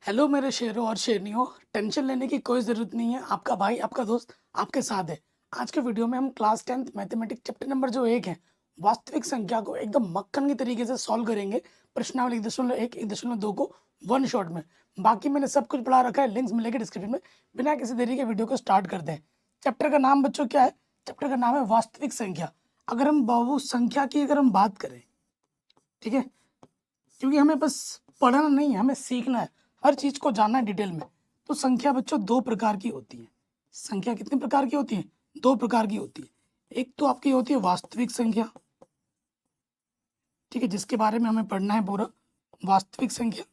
Hello मेरे शेरों और शेरनियों। टेंशन लेने की कोई ज़रूरत नहीं है। आपका भाई आपका दोस्त आपके साथ है। आज के वीडियो में हम class 10th mathematics chapter number जो 1 है, वास्तविक संख्या को एकदम मक्खन की तरीके से सॉल्व करेंगे। प्रश्नावली 1.1 1.2 को वन शॉट में। बाकी मैंने सब कुछ पढ़ा रखा है, लिंक्स मिलेंगे डिस्क्रिप्शन में। बिना किसी देरी के वीडियो को स्टार्ट करते हैं। चैप्टर का नाम बच्चों क्या है? चैप्टर का नाम है वास्तविक संख्या। अगर हम बाबू संख्या की अगर हम बात करें, ठीक है, क्योंकि हमें बस पढ़ना नहीं है, हमें सीखना है, हर चीज को जानना है डिटेल में। तो संख्या बच्चों दो प्रकार की होती है। संख्या कितने प्रकार की होती है? दो प्रकार की होती है। एक तो आपकी होती है वास्तविक संख्या, ठीक है, जिसके बारे में हमें पढ़ना है पूरा, वास्तविक संख्या,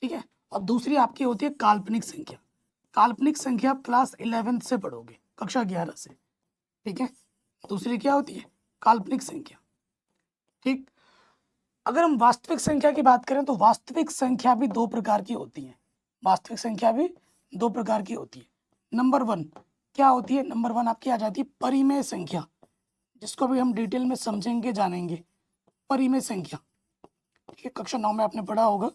ठीक है। और दूसरी आपकी होती है काल्पनिक संख्या। काल्पनिक संख्या आप क्लास 11 से पढ़ोगे, कक्षा 11 से, ठीक है। दूसरी क्या होती है? काल्पनिक संख्या, ठीक। अगर हम वास्तविक संख्या की बात करें तो वास्तविक संख्या भी दो प्रकार की होती है। वास्तविक संख्या भी दो प्रकार की होती है। नंबर वन क्या होती है? नंबर वन आपकी आ जाती है परिमेय संख्या, जिसको भी हम डिटेल में समझेंगे जानेंगे। परिमेय संख्या, ठीक है, कक्षा 9 में आपने पढ़ा होगा।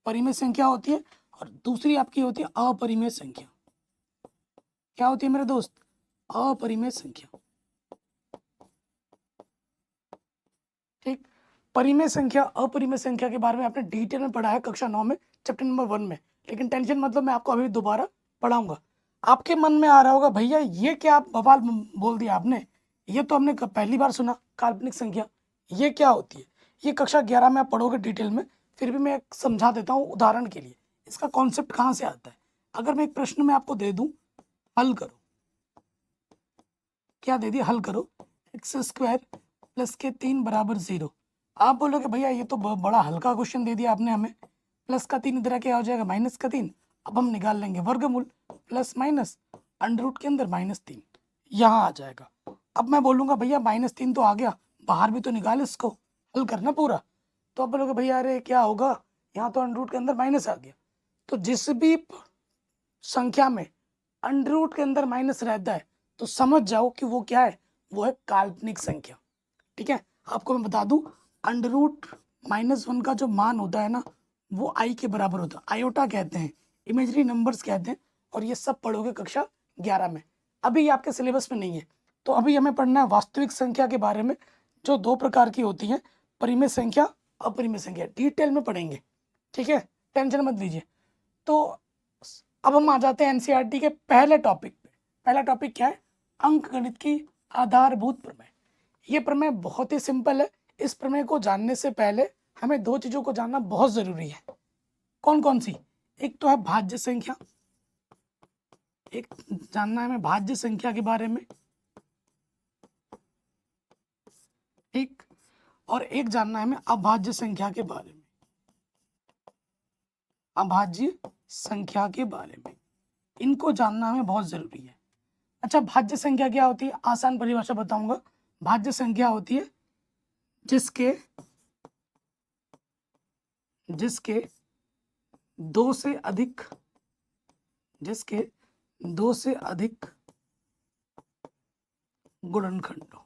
परिमेय संख्या होती है। और दूसरी आपकी होती है अपरिमेय संख्या। क्या होती है मेरे दोस्त? अपरिमेय संख्या, ठीक। परिमेय संख्या अपरिमेय संख्या के बारे में आपने डिटेल में पढ़ा है कक्षा 9 में, चैप्टर नंबर 1 में। लेकिन टेंशन मतलब मैं आपको अभी दोबारा पढ़ाऊंगा। आपके मन में आ रहा होगा भैया ये क्या आप बवाल बोल दिया आपने, ये तो हमने पहली बार सुना, काल्पनिक संख्या ये क्या होती है? ये कक्षा 11 में आप पढ़ोगे डिटेल में। फिर भी मैं एक समझा देता हूँ उदाहरण के लिए, इसका कॉन्सेप्ट कहाँ से आता है। अगर मैं एक प्रश्न में आपको दे दूं, हल करो, क्या दे दिया? हल करो, x² प्लस के 3 बराबर 0। आप बोलोगे भैया ये तो बड़ा हल्का क्वेश्चन दे दिया आपने हमें। प्लस का 3 इधर क्या हो जाएगा? माइनस का 3। अब हम निकाल लेंगे वर्गमूल, प्लस माइनस अंडर रूट के अंदर -3 यहाँ आ जाएगा। अब मैं बोलूँगा भैया -3 तो आ गया, बाहर भी तो निकाल, इसको हल करना पूरा। तो आप बोलोगे भैया अरे क्या होगा, यहाँ तो अंडर रूट के अंदर माइनस आ गया। तो जिस भी संख्या में अंडर रूट के अंदर माइनस रहता है तो समझ जाओ कि वो क्या है, वो है काल्पनिक संख्या, ठीक है। आपको मैं बता दूं, अंडर रूट -1 का जो मान होता है ना, वो आई के बराबर होता है। आयोटा कहते हैं, इमेजरी नंबर्स कहते हैं। और ये सब पढ़ोगे कक्षा 11 में। अभी ये आपके सिलेबस में नहीं है। तो अभी हमें पढ़ना है वास्तविक संख्या के बारे में, जो दो प्रकार की होती है, परिमेय संख्या अपरिमेय संख्या। डिटेल में पढ़ेंगे, ठीक है, टेंशन मत लीजिए। तो अब हम आ जाते हैं एनसीईआरटी के पहले टॉपिक पे। पहला टॉपिक क्या है? अंकगणित की आधारभूत प्रमेय। ये प्रमेय बहुत ही सिंपल है। इस प्रमेय को जानने से पहले हमें दो चीजों को जानना बहुत जरूरी है। कौन कौन सी? एक तो है भाज्य संख्या, एक जानना है हमें भाज्य संख्या के बारे में, ठीक। और एक जानना है हमें अभाज्य संख्या के बारे में, अभाज्य संख्या के बारे में। इनको जानना हमें बहुत जरूरी है। अच्छा, भाज्य संख्या क्या होती है? आसान परिभाषा बताऊंगा। भाज्य संख्या होती है जिसके जिसके दो से अधिक जिसके दो से अधिक गुणनखंड हो।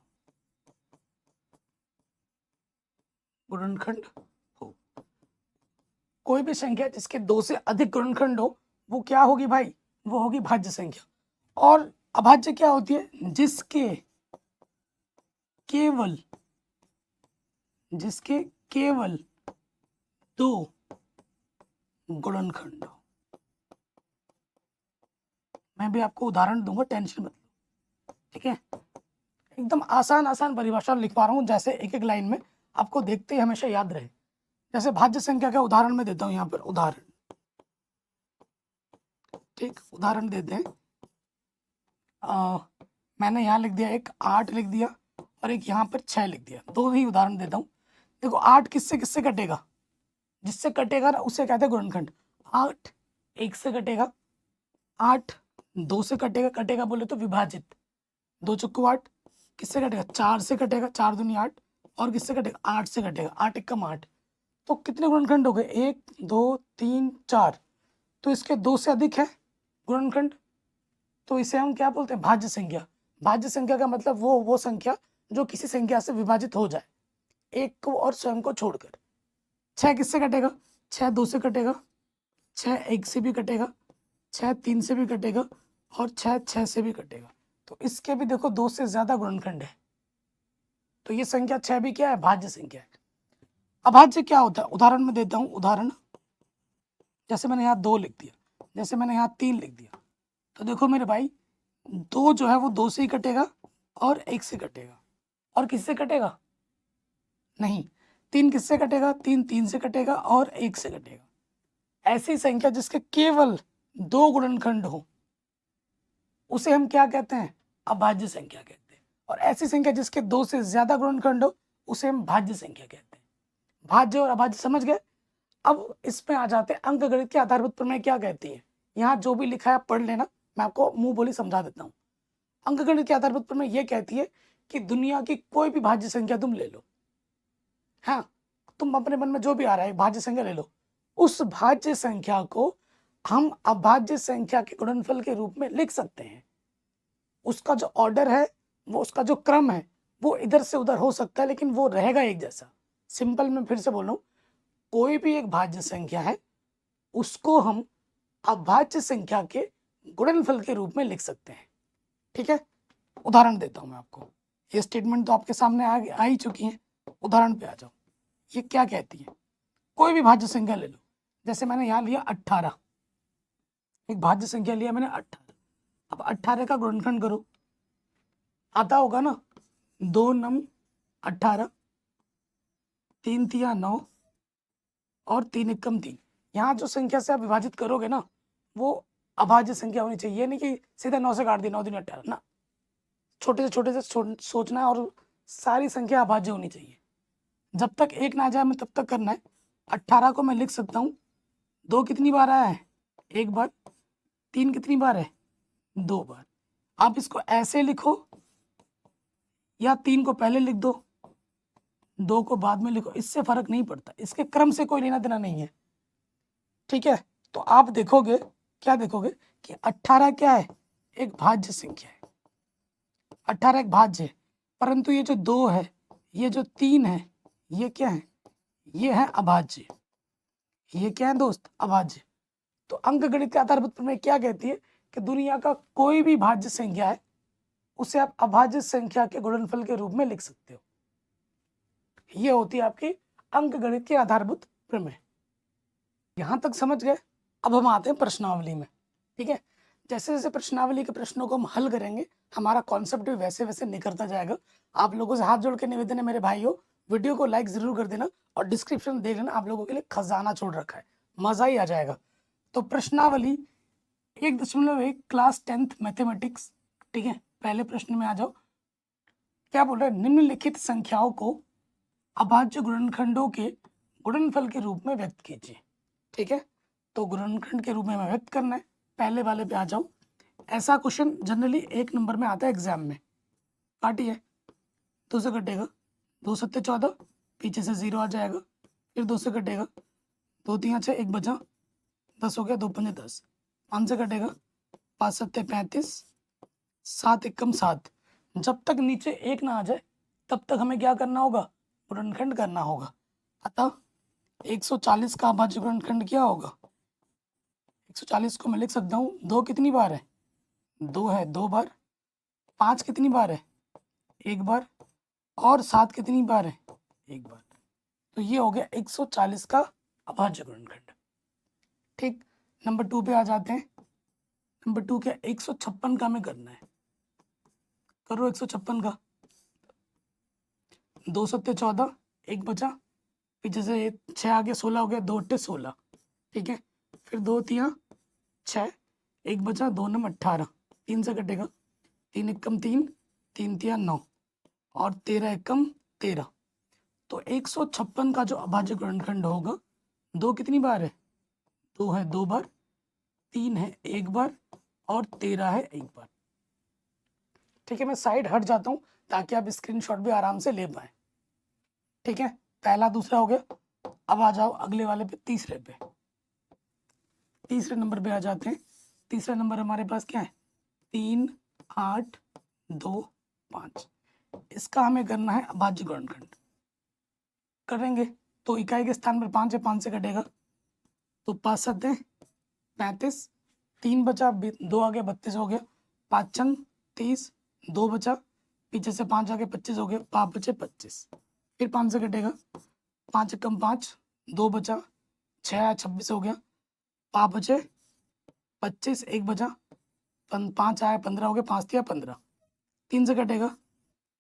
कोई भी संख्या जिसके दो से अधिक गुणनखंड हो, वो क्या होगी भाई? वो होगी भाज्य संख्या। और अभाज्य क्या होती है? जिसके केवल दो गुणनखंड हो। मैं भी आपको उदाहरण दूंगा, टेंशन मत लो, ठीक है। एकदम आसान आसान परिभाषा लिखवा रहा हूँ, जैसे एक एक लाइन में आपको देखते ही हमेशा याद रहे। जैसे भाज्य संख्या का उदाहरण मैं देता हूँ यहाँ पर, उदाहरण, ठीक, उदाहरण देते हैं। मैंने यहाँ लिख दिया, एक 8 लिख दिया और एक यहाँ पर 6 लिख दिया। दो ही उदाहरण देता हूँ। देखो 8 किससे किससे कटेगा? जिससे कटेगा ना उसे कहते हैं गुणनखंड। 8 1 से कटेगा, 8 2 से कटेगा, कटेगा बोले तो विभाजित, 2 चुक्कू 8। किससे कटेगा? 4 से कटेगा, 4 दूनी 8। और किससे कटेगा? 8 से कटेगा, 8 एकम 8। तो कितने गुणनखंड हो गए? 1 2 3 4। तो इसके दो से अधिक है गुणनखंड, तो इसे हम क्या बोलते हैं? भाज्य संख्या। भाज्य संख्या का मतलब वो संख्या जो किसी संख्या से विभाजित हो जाए, एक को और स्वयं को छोड़कर। 6 किससे कटेगा? 6 2 से कटेगा, 6 1 से भी कटेगा, 6 3 से भी कटेगा और 6 6 से भी कटेगा। तो इसके भी देखो 2 से ज़्यादा गुणनखंड है। तो ये संख्या 6 भी क्या है? भाज्य संख्या है। अभाज्य क्या होता है? उदाहरण में देता हूँ। उदाहरण जैसे मैंने यहाँ 2 लिख दिया, जैसे मैंने यहाँ 3 लिख दिया। तो देखो मेरे भाई, 2 जो है वो 2 से ही कटेगा और 1 से कटेगा। और किससे कटेगा? नहीं। 3 किससे कटेगा? 3 3 से कटेगा और 1 से कटेगा। ऐसी संख्या जिसके केवल 2 गुणनखंड हो उसे हम क्या कहते हैं? अभाज्य संख्या कहते हैं। और ऐसी संख्या जिसके 2 से ज्यादा गुणनखंड हो उसे हम भाज्य संख्या कहते हैं। भाज्य और अभाज्य समझ गए? अब इसमें आ जाते हैं अंकगणित की आधारभूत प्रमेय क्या कहती है। यहाँ जो भी लिखा है पढ़ लेना, मैं आपको मुंह बोली समझा देता हूँ। अंकगणित की आधारभूत प्रमेय ये कहती है कि दुनिया की कोई भी भाज्य संख्या तुम ले लो, हाँ, तुम अपने मन में जो भी आ रहा है भाज्य संख्या ले लो, उस भाज्य संख्या को हम अभाज्य संख्या के गुणनफल के रूप में लिख सकते हैं। उसका जो ऑर्डर है, वो उसका जो क्रम है, वो इधर से उधर हो सकता है लेकिन वो रहेगा एक जैसा। सिंपल में फिर से बोल रहा हूँ, कोई भी एक भाज्य संख्या है उसको हम अभाज्य संख्या के गुणनफल के रूप में लिख सकते हैं। ठीक है, उदाहरण देता हूं मैं आपको। ये स्टेटमेंट तो आपके सामने आ ही चुकी है। उदाहरण पे आ जाओ। ये क्या कहती है? कोई भी भाज्य संख्या ले लो। जैसे मैंने यहाँ लिया 18, एक भाज्य संख्या लिया मैंने 18। अब 18 का गुणनखंड करो, आता होगा ना, 2 नम 18, 3 तिया 9 और 3 एकम 3। यहाँ जो संख्या से आप विभाजित करोगे ना वो अभाज्य संख्या होनी चाहिए। ये नहीं कि सीधा 9 से काट दिया, 9 दूनी 18 ना, छोटे से सोचना है और सारी संख्या अभाज्य होनी चाहिए। जब तक एक ना आ जाए मैं तब तक करना है। 18 को मैं लिख सकता हूँ, 2 कितनी बार आया है? 1 बार। 3 कितनी बार है? 2 बार। आप इसको ऐसे लिखो या 3 को पहले लिख दो, 2 को बाद में लिखो, इससे फर्क नहीं पड़ता, इसके क्रम से कोई लेना देना नहीं है। ठीक है, तो आप देखोगे, क्या देखोगे कि 18 क्या है? एक भाज्य संख्या है। 18 एक भाज्य है, परंतु ये जो 2 है, ये जो 3 है, ये क्या है? ये है अभाज्य। ये क्या है दोस्त? अभाज्य। तो अंकगणित के आधारभूत प्रमेय क्या कहती है कि दुनिया का कोई भी भाज्य संख्या है उसे आप अभाज्य संख्या के गुणनफल के रूप में लिख सकते हो। ये होती है आपकी अंकगणित के आधारभूत प्रमेय। यहां तक समझ गए? अब हम आते हैं प्रश्नावली में। ठीक है, जैसे जैसे प्रश्नावली के प्रश्नों को हम हल करेंगे हमारा कॉन्सेप्ट भी वैसे वैसे निकलता जाएगा। आप लोगों से हाथ जोड़ के निवेदन है मेरे भाइयों, वीडियो को लाइक जरूर कर देना और डिस्क्रिप्शन देख लेना, आप लोगों के लिए खजाना छोड़ रखा है, मजा ही आ जाएगा। तो प्रश्नावली 1.1 क्लास 10th मैथमेटिक्स। ठीक है, पहले प्रश्न में आ जाओ। क्या बोल रहे हैं? निम्नलिखित संख्याओं को अभाज्य गुणनखंडों के गुणनफल के रूप में व्यक्त कीजिए। ठीक है, तो गुणनखंड के रूप में व्यक्त करना है। पहले वाले पे आ जाओ। ऐसा क्वेश्चन जनरली 1 नंबर में आता है एग्जाम में। काटिए, 2 से कटेगा, 2 सत्ते 14, पीछे से 0 आ जाएगा, फिर 2 से कटेगा, 2 3 6, 1 बचा, 10 हो गया, 2 पंजे 10, 5 से कटेगा, 5 सत्ते 35, 7 एकम 7। जब तक नीचे 1 ना आ जाए तब तक हमें क्या करना होगा? गुणनखंड करना होगा। अतः 140 का अभाज्य गुणनखंड क्या होगा? 140 को मैं लिख सकता हूँ, 2 कितनी बार है? 2 है 2 बार, 5 कितनी बार है? 1 बार, और 7 कितनी बार है? 1 बार। तो ये हो गया 140 का अभाज्य गुणनखंड। ठीक, नंबर 2 पे आ जाते हैं। नंबर 2 क्या? 156 का हमें करना है। करो 156 का, 2 सत्ते 14, 1 बचा, पीछे से 6 आ गया, 16 हो गया, 2 अट्ठे 16। ठीक है, फिर 2 तिया 6, 1 बचा, 2 नम 18, 3 से कटेगा, 3 एकम 3, 3 तिया 9 और 13 एकम 13। तो 156 का जो अभाज्य गुणनखंड होगा, 2 कितनी बार है? 2 है 2 बार, 3 है 1 बार और 13 है 1 बार। ठीक है, मैं साइड हट जाता हूँ ताकि आप स्क्रीनशॉट भी आराम से ले पाए। ठीक है, पहला दूसरा हो गया। अब आ जाओ अगले वाले पे, तीसरे पे। तीसरे नंबर पे आ जाते हैं। तीसरा नंबर हमारे पास क्या है? 3 8 2 5। इसका हमें करना है अभाज्य गुणनखंड। करेंगे तो इकाई के स्थान पर 5 है, 5 से कटेगा, तो 5 7 35, 3 बचा, 2 आ गया 32 हो गया, 5 चंग 30, 2 बचा, पीछे से 5 आ गया 25 हो गया, 5 बचे 25। फिर 5 से कटेगा, 5 कम 5, 2 बचा, 6 आया 26 हो गया, 5 बचे 25, 1 बचा, 5 आया 15 हो गया, 5 दिया 15। 3 से कटेगा,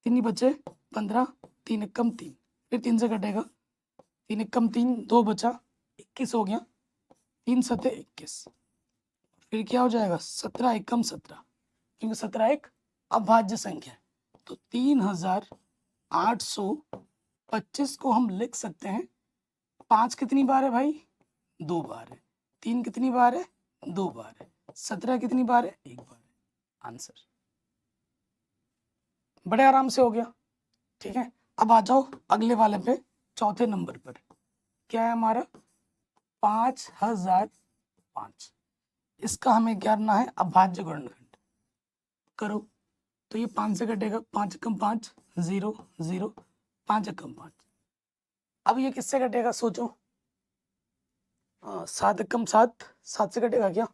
3 ही बचे 15, 3 कम 3। फिर 3 से कटेगा, 3 कम 3, 2 बचा, 21 हो गया, 3 7 21। फिर क्या हो जाएगा, 17 एकम 17, क्योंकि 17 एक अभाज्य संख्या है। तो 3825 को हम लिख सकते हैं, 5 कितनी बार है भाई, 2 बार है, 3 कितनी बार है, 2 बार है, 17 कितनी बार है, 1 बार है। आंसर बड़े आराम से हो गया। ठीक है, अब आ जाओ अगले वाले पे, चौथे नंबर पर क्या है हमारा, 5005। इसका हमें करना है अभाज्य गुणनखंड। करो, तो ये 5 से कटेगा, 5 कम 5, 0 0, 5 कम 5। अब ये किससे कटेगा सोचो, 7 कम 7, 7 से कटेगा क्या,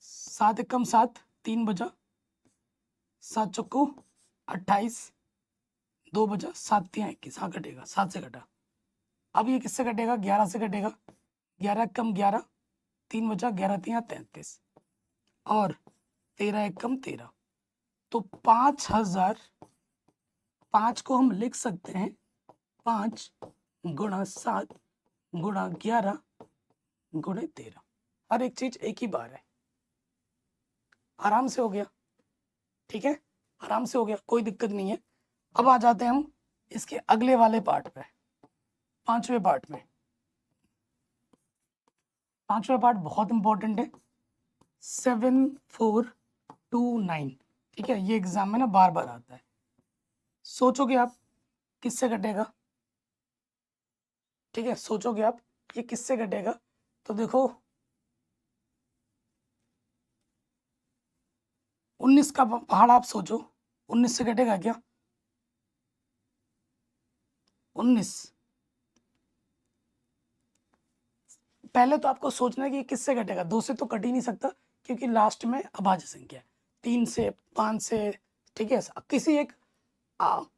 7 कम 7, 3 बचा, 7 चौको 28, 2 बचा, 7 तिया 21, हाँ कटेगा, 7 से कटा। अब ये किससे कटेगा, 11 से कटेगा, 11 कम 11, 3 बचा, 11 तिया 33, और 13 कम 13। तो 5005 को हम लिख सकते हैं 5 गुणा 7 गुणा 11 गुणे 13। हर एक चीज एक ही बार है। आराम से हो गया। ठीक है, आराम से हो गया, कोई दिक्कत नहीं है। अब आ जाते हैं हम इसके अगले वाले पार्ट पे, पांचवें पार्ट में। पांचवा पार्ट बहुत इंपॉर्टेंट है, 7429। ठीक है, ये एग्जाम में ना बार बार आता है। सोचोगे आप किससे कटेगा, ठीक है, सोचोगे आप ये किससे कटेगा, तो देखो 19 का पहाड़ आप सोचो, 19 से कटेगा क्या, 19। पहले तो आपको सोचना है कि किससे कटेगा, 2 से तो कट ही नहीं सकता, क्योंकि लास्ट में अभाज्य संख्या है, 3 से 5 से, ठीक है,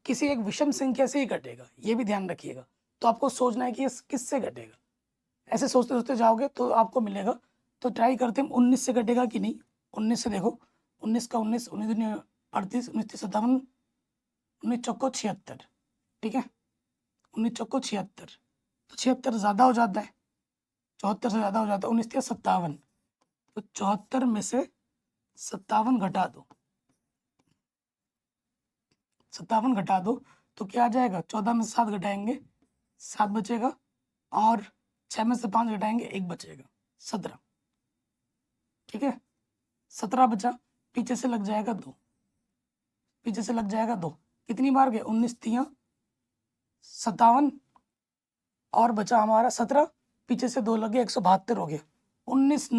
किसी एक विषम संख्या से ही कटेगा, ये भी ध्यान रखिएगा। तो आपको सोचना है कि ये किससे कटेगा। ऐसे सोचते सोचते जाओगे तो आपको मिलेगा। तो ट्राई करते हैं 19 से कटेगा कि नहीं। 19 से देखो, 19 का 19, 19 दूनी 38, 19 57, 19 चौको 76। ठीक है, 19 चौको 76, तो 76 ज़्यादा हो जाता है, 74 से ज़्यादा हो जाता है, 19 या 57। तो 74 में से 57 घटा दो, 57 घटा दो तो क्या आ जाएगा, 14 में से 7 घटाएंगे 7 बचेगा, और 6 में से 5 घटाएंगे 1 बचेगा, 17। ठीक है, 17 बचा, पीछे से लग जाएगा 2, पीछे से लग जाएगा 2, कितनी बार गए, 19 तिया 57, और बचा हमारा 17, पीछे से 2 लगे, 172 हो गया। 19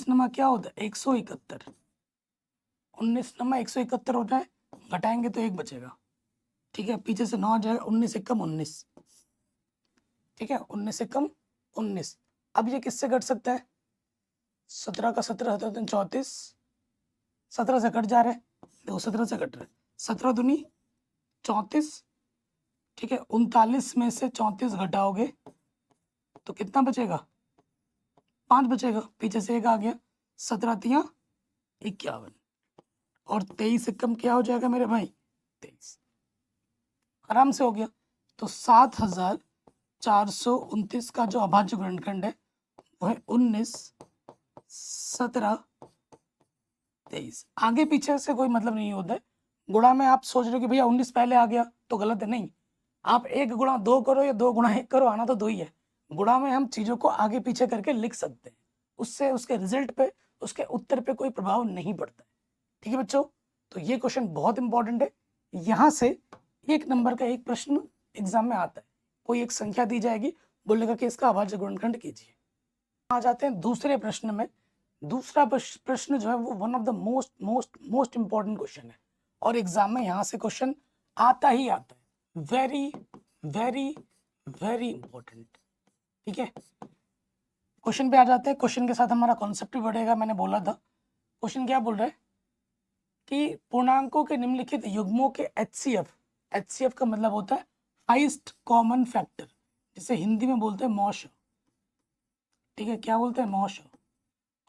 नमा क्या होता है, 171। 19 नमा 171 होता है, घटाएंगे तो 1 बचेगा। ठीक है, पीछे से 9 आ जाएगा, 19 से कम 19। ठीक है, 19 से कम 19। अब ये किससे घट सकता है, 17 का 17 17 34, 17 से कट जा रहे हैं, देखो 17 से कट रहे, 17 दूनी 34। ठीक है, 39 में से 34 घटाओगे तो कितना बचेगा, 5 बचेगा, पीछे से 1 आ गया, 17 तिया 51, और 23 से कम क्या हो जाएगा मेरे भाई, 23। आराम से हो गया। तो 7429 का जो अभाज्य गुणनखंड है वो है 19 17 23। आगे पीछे से कोई मतलब नहीं होता है। गुणा में आप सोच रहे हो कि भैया 19 पहले आ गया तो गलत है, नहीं। आप 1 गुणा 2 करो या 2 गुणा 1 करो, आना तो 2 ही है। गुणा में हम चीजों को आगे पीछे करके लिख सकते हैं, उससे उसके रिजल्ट पे, उसके उत्तर पे कोई प्रभाव नहीं पड़ता है। ठीक है बच्चों, तो ये क्वेश्चन बहुत इंपॉर्टेंट है। यहाँ से 1 नंबर का एक प्रश्न एग्जाम में आता है, कोई एक संख्या दी जाएगी, बोलेगा कि इसका अभाज्य गुणनखंड कीजिए। आ जाते हैं दूसरे प्रश्न में। दूसरा प्रश्न जो है वो one of the most most most important question है, और एग्जाम में यहाँ से क्वेश्चन आता ही आता है। Very very very important. ठीक है, क्वेश्चन पे आ जाते हैं। क्वेश्चन के साथ हमारा कॉन्सेप्ट भी बढ़ेगा। मैंने बोला था क्वेश्चन क्या बोल रहा है कि पूर्णांकों के निम्नलिखित युग्मों के HCF का मतलब होता है हाईएस्ट कॉमन फैक्टर, जिसे हिंदी में बोलते हैं मॉश। ठीक है, क्या बोलते हैं मॉश।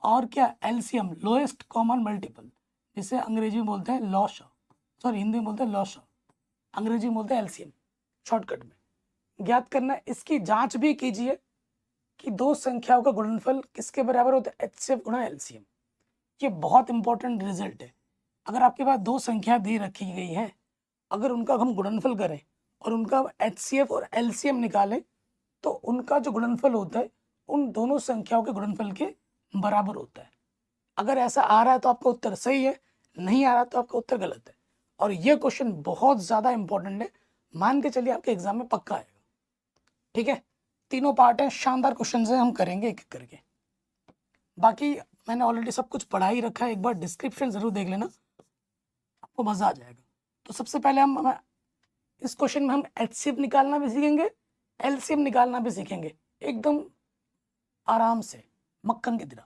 और क्या LCM लोएस्ट कॉमन मल्टीपल, जिसे अंग्रेजी में बोलते हैं लॉश, सॉरी हिंदी में बोलते हैं लॉश, अंग्रेजी में बोलते हैं LCM शॉर्टकट में। ज्ञात करना है, इसकी जांच भी कीजिए कि दो संख्याओं का गुणनफल किसके बराबर होता है, HCF गुणा LCM। ये बहुत इंपॉर्टेंट रिजल्ट है। अगर आपके पास दो संख्या दे रखी गई है, अगर उनका हम गुणनफल करें और उनका HCF और LCM निकालें, तो उनका जो गुणनफल होता है उन दोनों संख्याओं के गुणनफल के बराबर होता है। अगर ऐसा आ रहा है तो आपका उत्तर सही है, नहीं आ रहा तो आपका उत्तर गलत है। और ये क्वेश्चन बहुत ज़्यादा इंपॉर्टेंट है, मान के चलिए आपके एग्जाम में पक्का आएगा। ठीक है, तीनों पार्ट हैं, शानदार क्वेश्चन है, हम करेंगे एक एक करके। बाकी मैंने ऑलरेडी सब कुछ पढ़ा ही रखा है, एक बार डिस्क्रिप्शन ज़रूर देख लेना, आपको मज़ा आ जाएगा। तो सबसे पहले हम इस क्वेश्चन में हम HCF निकालना भी सीखेंगे, LCM निकालना भी सीखेंगे, एकदम आराम से मक्खन की तरह।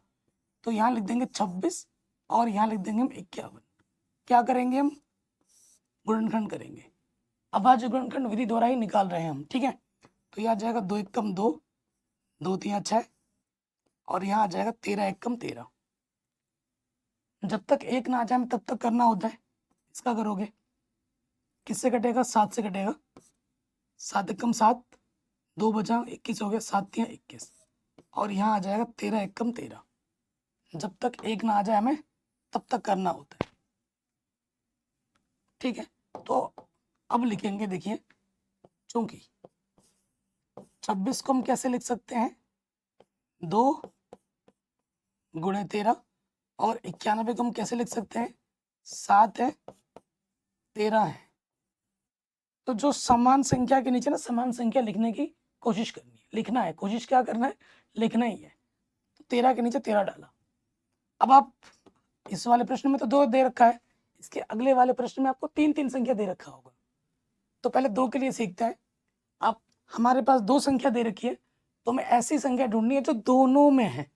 तो यहाँ लिख देंगे 26 और यहाँ लिख देंगे हम 51। क्या करेंगे हम, गुणनखंड करेंगे। अब आज गुणनखंड विधि द्वारा ही निकाल रहे हैं हम। ठीक है, तो यह आ जाएगा 2 एकम 2, 2 तिया 6, और यहाँ आ जाएगा 13 एकम 13। जब तक एक ना आ जाए तब तक करना होता है। इसका करोगे किससे कटेगा, 7 से कटेगा। 7 एकम 7, 2 बचा 21 हो गया, 7 तिया 21, और यहाँ आ जाएगा 13 एकम 13। जब तक एक ना आ जाए हमें तब तक करना होता है। ठीक है, तो अब लिखेंगे, देखिए चूंकि 26 को हम कैसे लिख सकते हैं, 2 गुणे 13, और 91 को हम कैसे लिख सकते हैं, 7 है 13 है। तो जो समान संख्या के नीचे ना समान संख्या लिखने की कोशिश करनी है, लिखना है, कोशिश क्या करना है, लिखना ही है। तो 13 के नीचे 13 डाला। अब आप इस वाले प्रश्न में तो 2 दे रखा है, इसके अगले वाले प्रश्न में आपको 3 संख्या दे रखा होगा। तो पहले 2 के लिए सीखते हैं। आप हमारे पास 2 संख्या दे रखी है, तो हमें ऐसी संख्या ढूंढनी है जो दोनों में है।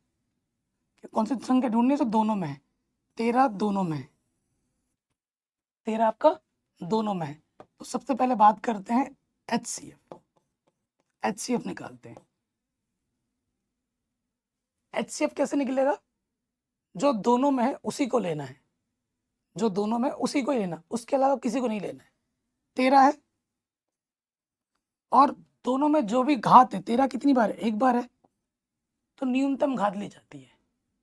कौन सी संख्या ढूंढनी है जो दोनों में है, 13 दोनों में है, 13 आपका दोनों में है। तो सबसे पहले बात करते हैं HCF निकालते हैं। HCF कैसे निकलेगा, जो दोनों में है उसी को लेना है, जो दोनों में उसी को ही लेना, उसके अलावा किसी को नहीं लेना है। 13 है और दोनों में जो भी घात है, 13 कितनी बार है, एक बार है, तो न्यूनतम घात ली जाती है।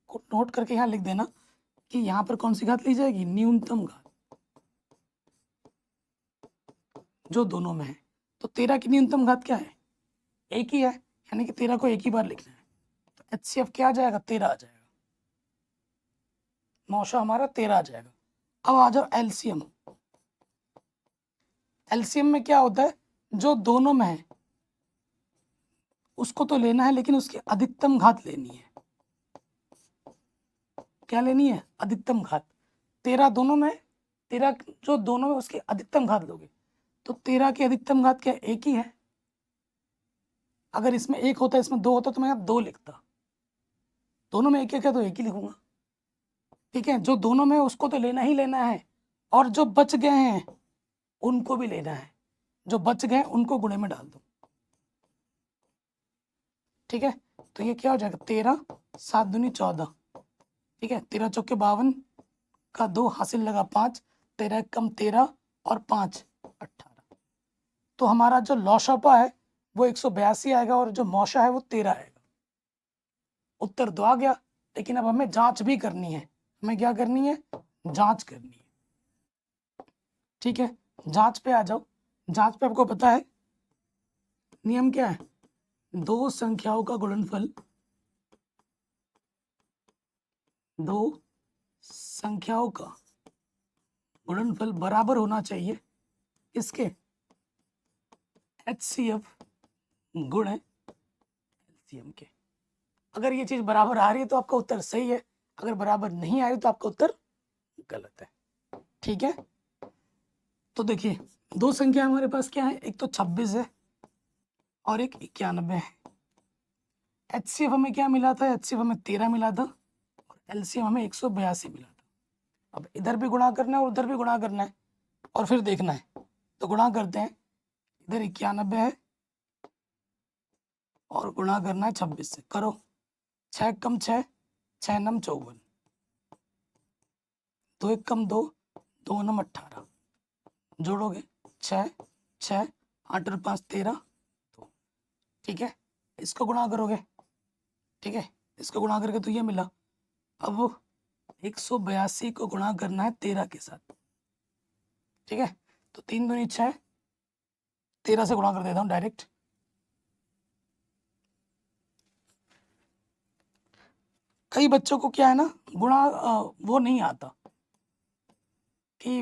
नोट करके यहाँ लिख देना कि यहाँ पर कौन सी घात ली जाएगी, न्यूनतम घात, जो दोनों में है। तो 13 की न्यूनतम घात क्या है, एक ही है, यानी कि 13 को एक ही बार लिखना है। तो HCF क्या आ जाएगा, 13 आ जाएगा, मौशा हमारा 13 आ जाएगा। अब आ जाओ LCM। LCM में क्या होता है, जो दोनों में है उसको तो लेना है, लेकिन उसकी अधिकतम घात लेनी है। क्या लेनी है, अधिकतम घात। 13 दोनों में, 13 जो दोनों में उसकी अधिकतम घात लोगे, तो 13 की अधिकतम घात क्या, एक ही है। अगर इसमें 1 होता, इसमें 2 होता, तो मैं यहाँ 2 लिखता। दोनों में एक है तो एक ही लिखूंगा। ठीक है, जो दोनों में उसको तो लेना ही लेना है, और जो बच गए हैं उनको भी लेना है। जो बच गए उनको गुणे में डाल दो। ठीक है, तो ये क्या हो जाएगा, 13 7 दूनी 14। ठीक है, 13 चौके 52 का 2 हासिल लगा 5, 13 कम 13 और 5 18। तो हमारा जो लौशपा है वो 182 आएगा, और जो मौशा है वो 13 आएगा। उत्तर 2 आ गया, लेकिन अब हमें जांच भी करनी है। हमें क्या करनी है, जांच करनी है। ठीक है, जांच पे आ जाओ। जांच पे आपको पता है नियम क्या है, दो संख्याओं का गुणनफल, दो संख्याओं का गुणनफल बराबर होना चाहिए इसके, HCF गुणे LCM के। अगर ये चीज बराबर आ रही है तो आपका उत्तर सही है, अगर बराबर नहीं आ रही तो आपका उत्तर गलत है। ठीक है, तो देखिए दो संख्या हमारे पास क्या है, एक तो 26 है और एक 91 है। HCF हमें क्या मिला था, HCF हमें 13 मिला था और LCM हमें 182 मिला था। अब इधर भी गुणा करना है और उधर भी गुणा करना है और फिर देखना है, तो गुणा करते हैं। इधर 91 है और गुणा करना है 26 से। करो, 6 कम 6, 6 नम 54, 2 1 कम 2, 2 नम 18, जोड़ोगे 6 6, 8 और 5 13, तो ठीक है। इसको गुणा करोगे, ठीक है, इसको गुणा करके तो ये मिला। अब 182 को गुणा करना है 13 के साथ, ठीक है। तो 3 दूनी 6, 13 से गुणा कर देता हूँ डायरेक्ट। कई बच्चों को क्या है ना, गुणा वो नहीं आता, कि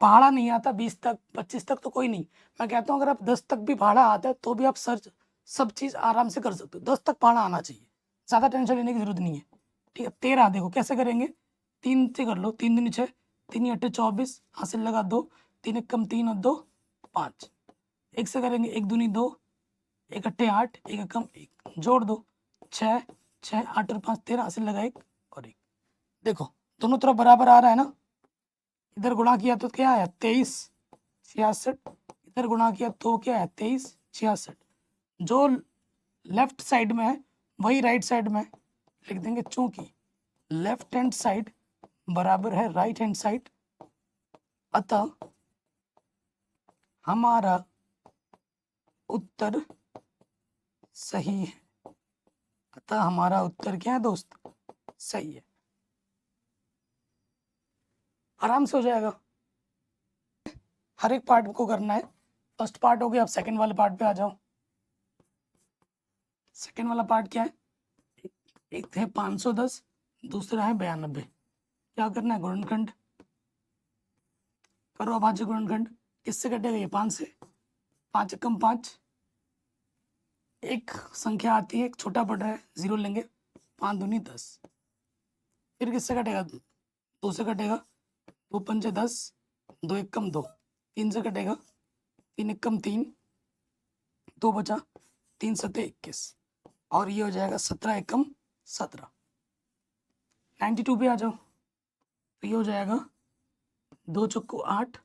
पहाड़ा नहीं आता 20 तक 25 तक तो कोई नहीं। मैं कहता हूँ अगर आप 10 तक भी पहाड़ा आता है तो भी आप सर्च सब चीज़ आराम से कर सकते हो। 10 तक पहाड़ा आना चाहिए, ज़्यादा टेंशन लेने की जरूरत नहीं है, ठीक है। 13 देखो कैसे करेंगे, 3 से कर लो, 3 दूनी 6, 3 8 24, हासिल लगा 2, 3 1 कम 3 और 2 5, 1 से करेंगे 1 दूनी 2, 1 8 8, 1 कम 1, जोड़ दो 6 6, 8 और 5 13, हासिल लगा 1 और 1। देखो दोनों तरफ बराबर आ रहा है ना, इधर गुणा किया तो क्या आया 23 66, इधर गुणा किया तो क्या है 23 66। जो लेफ्ट साइड में है वही राइट साइड में लिख देंगे, चूंकि लेफ्ट हैंड साइड बराबर है राइट हैंड साइड, अतः हमारा उत्तर सही है। अतः हमारा उत्तर क्या है दोस्त, सही है। आराम से हो जाएगा, हर एक पार्ट को करना है। फर्स्ट पार्ट हो गया, अब सेकंड वाले पार्ट पे आ जाओ। सेकंड वाला पार्ट क्या है, एक है 510, दूसरा है 92। क्या करना है, गुणनखंड करो। अभाज्य गुणनखंड किससे कटेगा, ये 5 से, 5 कम 5, एक संख्या आती है, एक छोटा पड़ रहा है, 0 लेंगे, 5 दूनी 10। फिर किससे कटेगा, 2 से कटेगा, 2 पंचे 10, 2 1 कम 2, 3 से कटेगा, 3 1 कम 3, 2 बचा, 3 7 21, और ये हो जाएगा 17 एकम 17। 92 पे आ जाओ, तो ये हो जाएगा 2 चौको 8,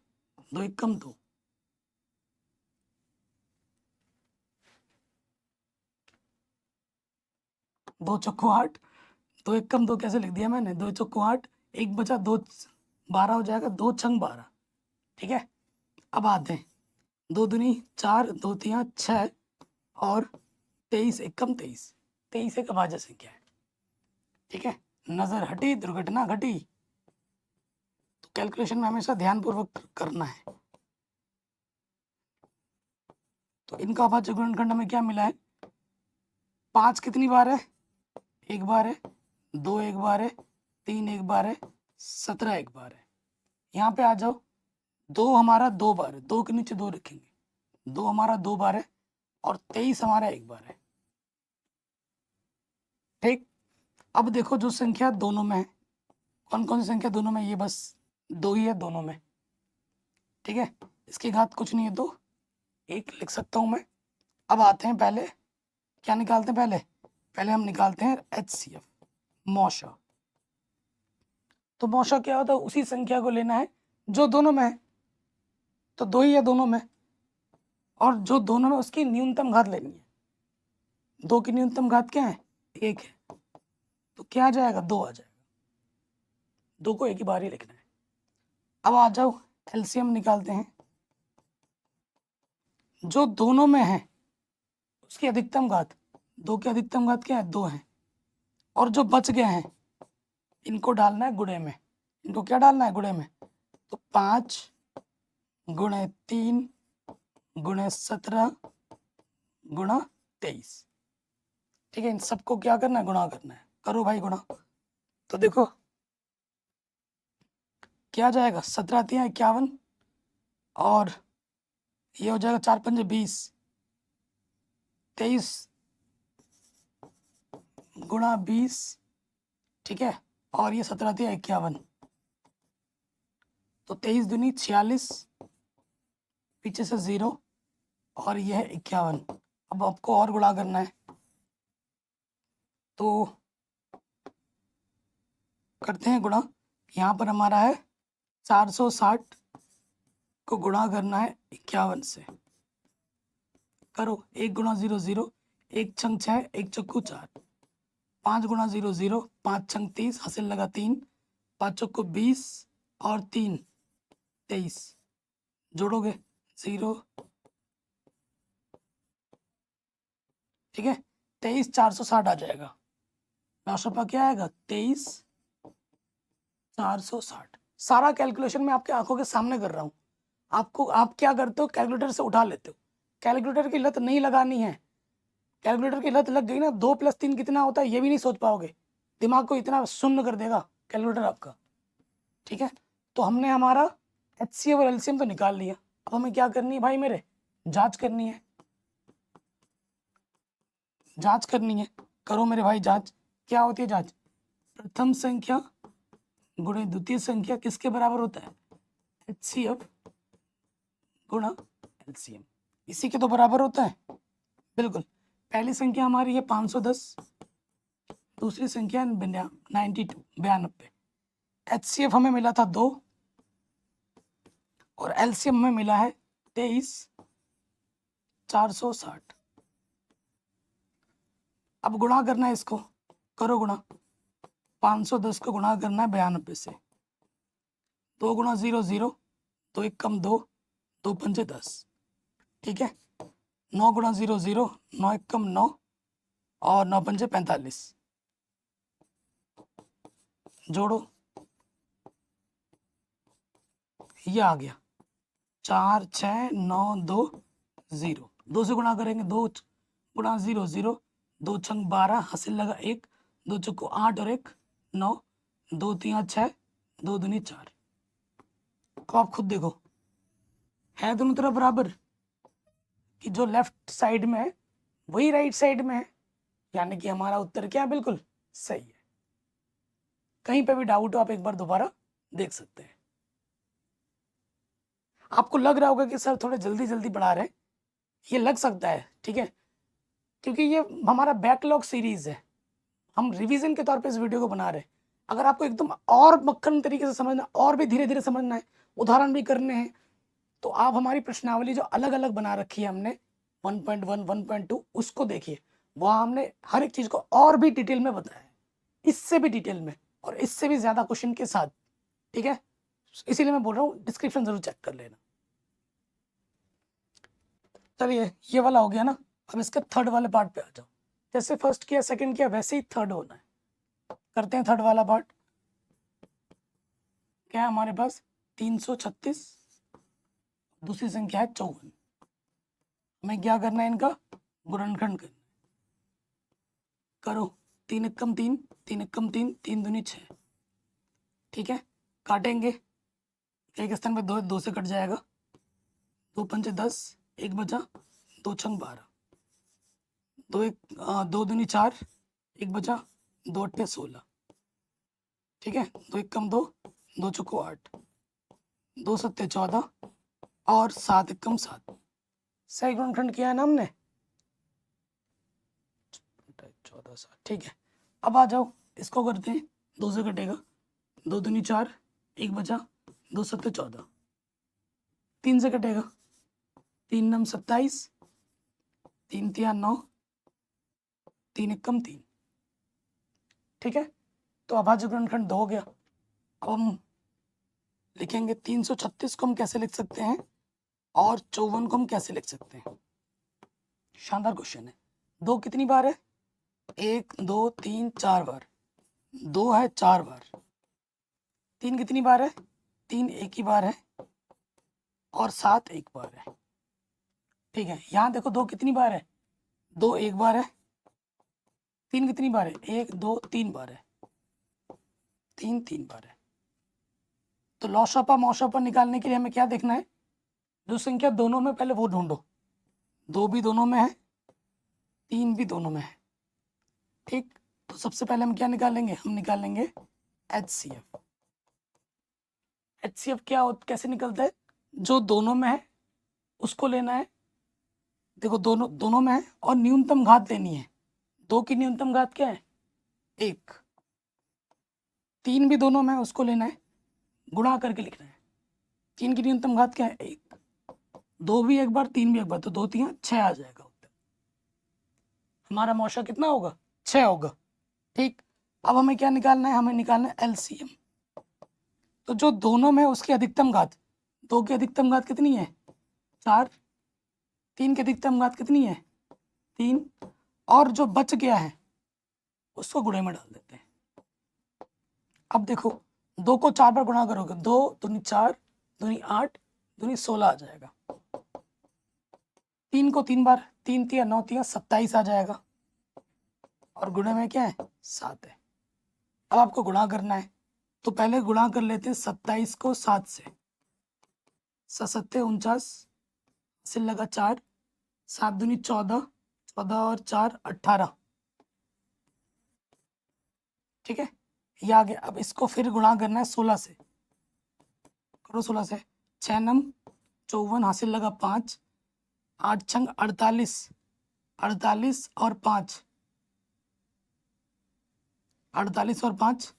2 एकम 2, 2 चौको 8, 2 एकम 2 कैसे लिख दिया मैंने, 2 चौको 8, 1 बचा 2 12 हो जाएगा, 2 छंग 12, ठीक है। अब आते हैं 2 दूनी 4, 2 तिया 6 और 23 एकम 23, 23 एक अभाज्य संख्या है, ठीक है। नजर हटी दुर्घटना घटी, तो कैलकुलेशन में हमेशा ध्यानपूर्वक करना है। तो इनका अभाज्य गुणनखंड हमें क्या मिला है, 5 कितनी बार है, एक बार है, 2 एक बार है, 3 एक बार है, 17 एक बार है। यहाँ पे आ जाओ, 2 हमारा 2 बार है, 2 के नीचे 2 रखेंगे, 2 हमारा 2 बार है और 23 हमारा एक बार है, ठीक। अब देखो जो संख्या दोनों में है, कौन कौन सी संख्या दोनों में, ये बस 2 ही है दोनों में, ठीक है। इसकी घात कुछ नहीं है, 2 1 लिख सकता हूँ मैं। अब आते हैं, पहले क्या निकालते हैं, पहले हम निकालते हैं HCF, मौशा। तो मौशा क्या होता है, उसी संख्या को लेना है जो दोनों में है, तो 2 ही है दोनों में, और जो दोनों में उसकी न्यूनतम घात लेनी है। 2 की न्यूनतम घात क्या है, 1 है, तो क्या आ जाएगा, 2 आ जाएगा। 2 को एक ही बार ही लिखना है। अब आ जाओ एलसीएम निकालते हैं, जो दोनों में है उसकी अधिकतम घात, 2 की अधिकतम घात क्या है, 2 है, और जो बच गए हैं इनको डालना है गुणे में। इनको क्या डालना है, गुणे में, तो 5 गुणे 3 गुणे 17 गुणा 23, ठीक है। इन सबको क्या करना है, गुणा करना है। करो भाई गुणा, तो देखो क्या जाएगा, 17 तिया 51, और ये हो जाएगा 4 पंजे 20, 23 गुणा 20, ठीक है, और ये 17 तिया 51, तो 23 दूनी 46, पीछे से 0, और यह है 51। अब आपको और गुणा करना है, तो करते हैं गुणा। यहाँ पर हमारा है 460 को गुणा करना है 51 से। करो, 1 × 0 0, 1 × 6, 1 × 4, 5 × 0 0, 5 × 30, हासिल लगा 3, 5 × 20 और 3 23, जोड़ोगे 0, ठीक है, 23 460 आ जाएगा। लाशपा क्या आएगा? 23 460। सारा कैलकुलेशन मैं आपके आंखों के सामने कर रहा हूँ। आप क्या करते हो, कैलकुलेटर से उठा लेते हो। कैलकुलेटर की लत नहीं लगानी है। कैलकुलेटर की लत लग गई ना, 2 + 3 कितना होता है ये भी नहीं सोच पाओगे। दिमाग को इतना शून्य कर देगा कैलकुलेटर आपका, ठीक है। तो हमने हमारा HCF और LCM तो निकाल लिया। अब हमें क्या करनी है भाई मेरे? जांच करनी है। जांच करनी है, करो मेरे भाई जांच। क्या होती है जांच? प्रथम संख्या गुणे द्वितीय संख्या किसके बराबर होता है? HCF गुणा LCM, इसी के तो बराबर होता है। बिल्कुल। पहली संख्या हमारी है 510, दूसरी संख्या 92। HCF हमें मिला था 2 और LCM हमें मिला है 23 460। अब गुणा करना है इसको, करो गुणा। 510 को गुणा करना है 92 से। 2 × 0 0, 2 1 कम 2, 2 पंचे 10, ठीक है। 9 × 0 0, 9 1 कम 9 और 9 पंचे 45, जोड़ो, ये आ गया 4 6 9 2 0। 2 से गुणा करेंगे, 2 × 0 0, 2 छंग 12, हासिल लगा 1, 2 चौको 8 और 1 9, 2 3 6, 2 दूनी 4। अब आप खुद देखो, है दोनों तरफ बराबर कि जो लेफ्ट साइड में है वही राइट साइड में है, यानी कि हमारा उत्तर क्या है? बिल्कुल सही है। कहीं पे भी डाउट हो आप एक बार दोबारा देख सकते हैं। आपको लग रहा होगा कि सर थोड़े जल्दी जल्दी बढ़ा रहे हैं, ये लग सकता है, ठीक है, क्योंकि ये हमारा बैकलॉग सीरीज है। हम रिवीजन के तौर पे इस वीडियो को बना रहे हैं। अगर आपको एकदम और मक्खन तरीके से समझना और भी धीरे धीरे समझना है, उदाहरण भी करने हैं, तो आप हमारी प्रश्नावली जो अलग अलग बना रखी है हमने 1.1 1.2 उसको देखिए। वहाँ हमने हर एक चीज़ को और भी डिटेल में बताया है, इससे भी डिटेल में और इससे भी ज़्यादा क्वेश्चन के साथ, ठीक है। इसीलिए मैं बोल रहा हूँ डिस्क्रिप्शन जरूर चेक कर लेना। चलिए ये वाला हो गया ना, अब इसके थर्ड वाले पार्ट पे आ जाओ। जैसे फर्स्ट किया सेकंड किया वैसे ही थर्ड होना है। करते हैं थर्ड वाला पार्ट। क्या है हमारे पास? 336, दूसरी संख्या है 54। हमें क्या करना है? इनका गुणनखंड करना है। करो, 3 1 कम 3, 3 1 कम 3, 3 दूनी 6, ठीक है। काटेंगे, एक स्थान पे 2 2 से कट जाएगा, 2 पंचे 10, 1 बचा, 2 छंग 12, 2 दूनी 4, 1 बचा, 2 अट्ठे 16, ठीक है। 2 1 कम 2, 2 चौको 8, 2 सत्ते 14 और 7 1 कम 7। सही गुणनखंड किया है ना हमने, 14 7, ठीक है। अब आ जाओ इसको करते हैं। 2 से कटेगा, 2 दूनी 4, 1 बचा, 2 सत्ते 14, 3 से कटेगा, 3 नम 27, 3 तिया 9, 3 1 कम 3, ठीक है। तो अभाज्य गुणनखंड 2 हो गया। अब हम लिखेंगे 336 को हम कैसे लिख सकते हैं और 54 को हम कैसे लिख सकते हैं। शानदार क्वेश्चन है। 2 कितनी बार है? 1 2 3 4 बार। 2 है 4 बार। 3 कितनी बार है? 3 एक ही बार है और 7 एक बार है, ठीक है। यहाँ देखो 2 कितनी बार है? 2 एक बार है। 3 कितनी बार है? 1 2 3 बार है। 3 3 बार है। तो लॉशपा मौशपा निकालने के लिए हमें क्या देखना है? जो संख्या दोनों में पहले वो ढूंढो। 2 भी दोनों में है, 3 भी दोनों में है, ठीक। तो सबसे पहले हम क्या निकालेंगे? हम निकालेंगे HCF। HCF कैसे निकलता है? जो दोनों में है उसको लेना है। देखो दोनों में है और न्यूनतम घात लेनी है। 2 की न्यूनतम घात क्या है? एक, 3 भी दोनों में उसको लेना है, गुणा करके लिखना है। 3 की न्यूनतम घात क्या है? 1। 2 भी एक बार, 3 भी एक बार, तो 2 3 6 आ जाएगा उत्तर। हमारा मौशा कितना होगा? 6 होगा। ठीक, अब हमें क्या निकालना है? हमें निकालना है एलसीएम। तो जो दोनों में उसकी अधिकतम घात, 2 की अधिकतम घात कितनी है? 4। 3 की अधिकतम घात कितनी है? 3। और जो बच गया है उसको गुणे में डाल देते हैं। अब देखो, 2 को 4 बार गुणा करोगे, 2 दूनी 4, दूनी 8, दूनी 16 आ जाएगा। 3 को 3 बार, 3 तिया 9 तिया 27 आ जाएगा। और गुणे में क्या है? 7 है। अब आपको गुणा करना है, तो पहले गुणा कर लेते हैं 27 को 7 से। 7 49, से लगा 4, 7 दूनी 14, 14 और 4 18। ठीक है, ये आ गया। अब इसको फिर गुणा करना है 16 से। करो 16 से। 6 नम 54, हासिल लगा 5, 8 छंग 48, 48 और 5, 48 और 5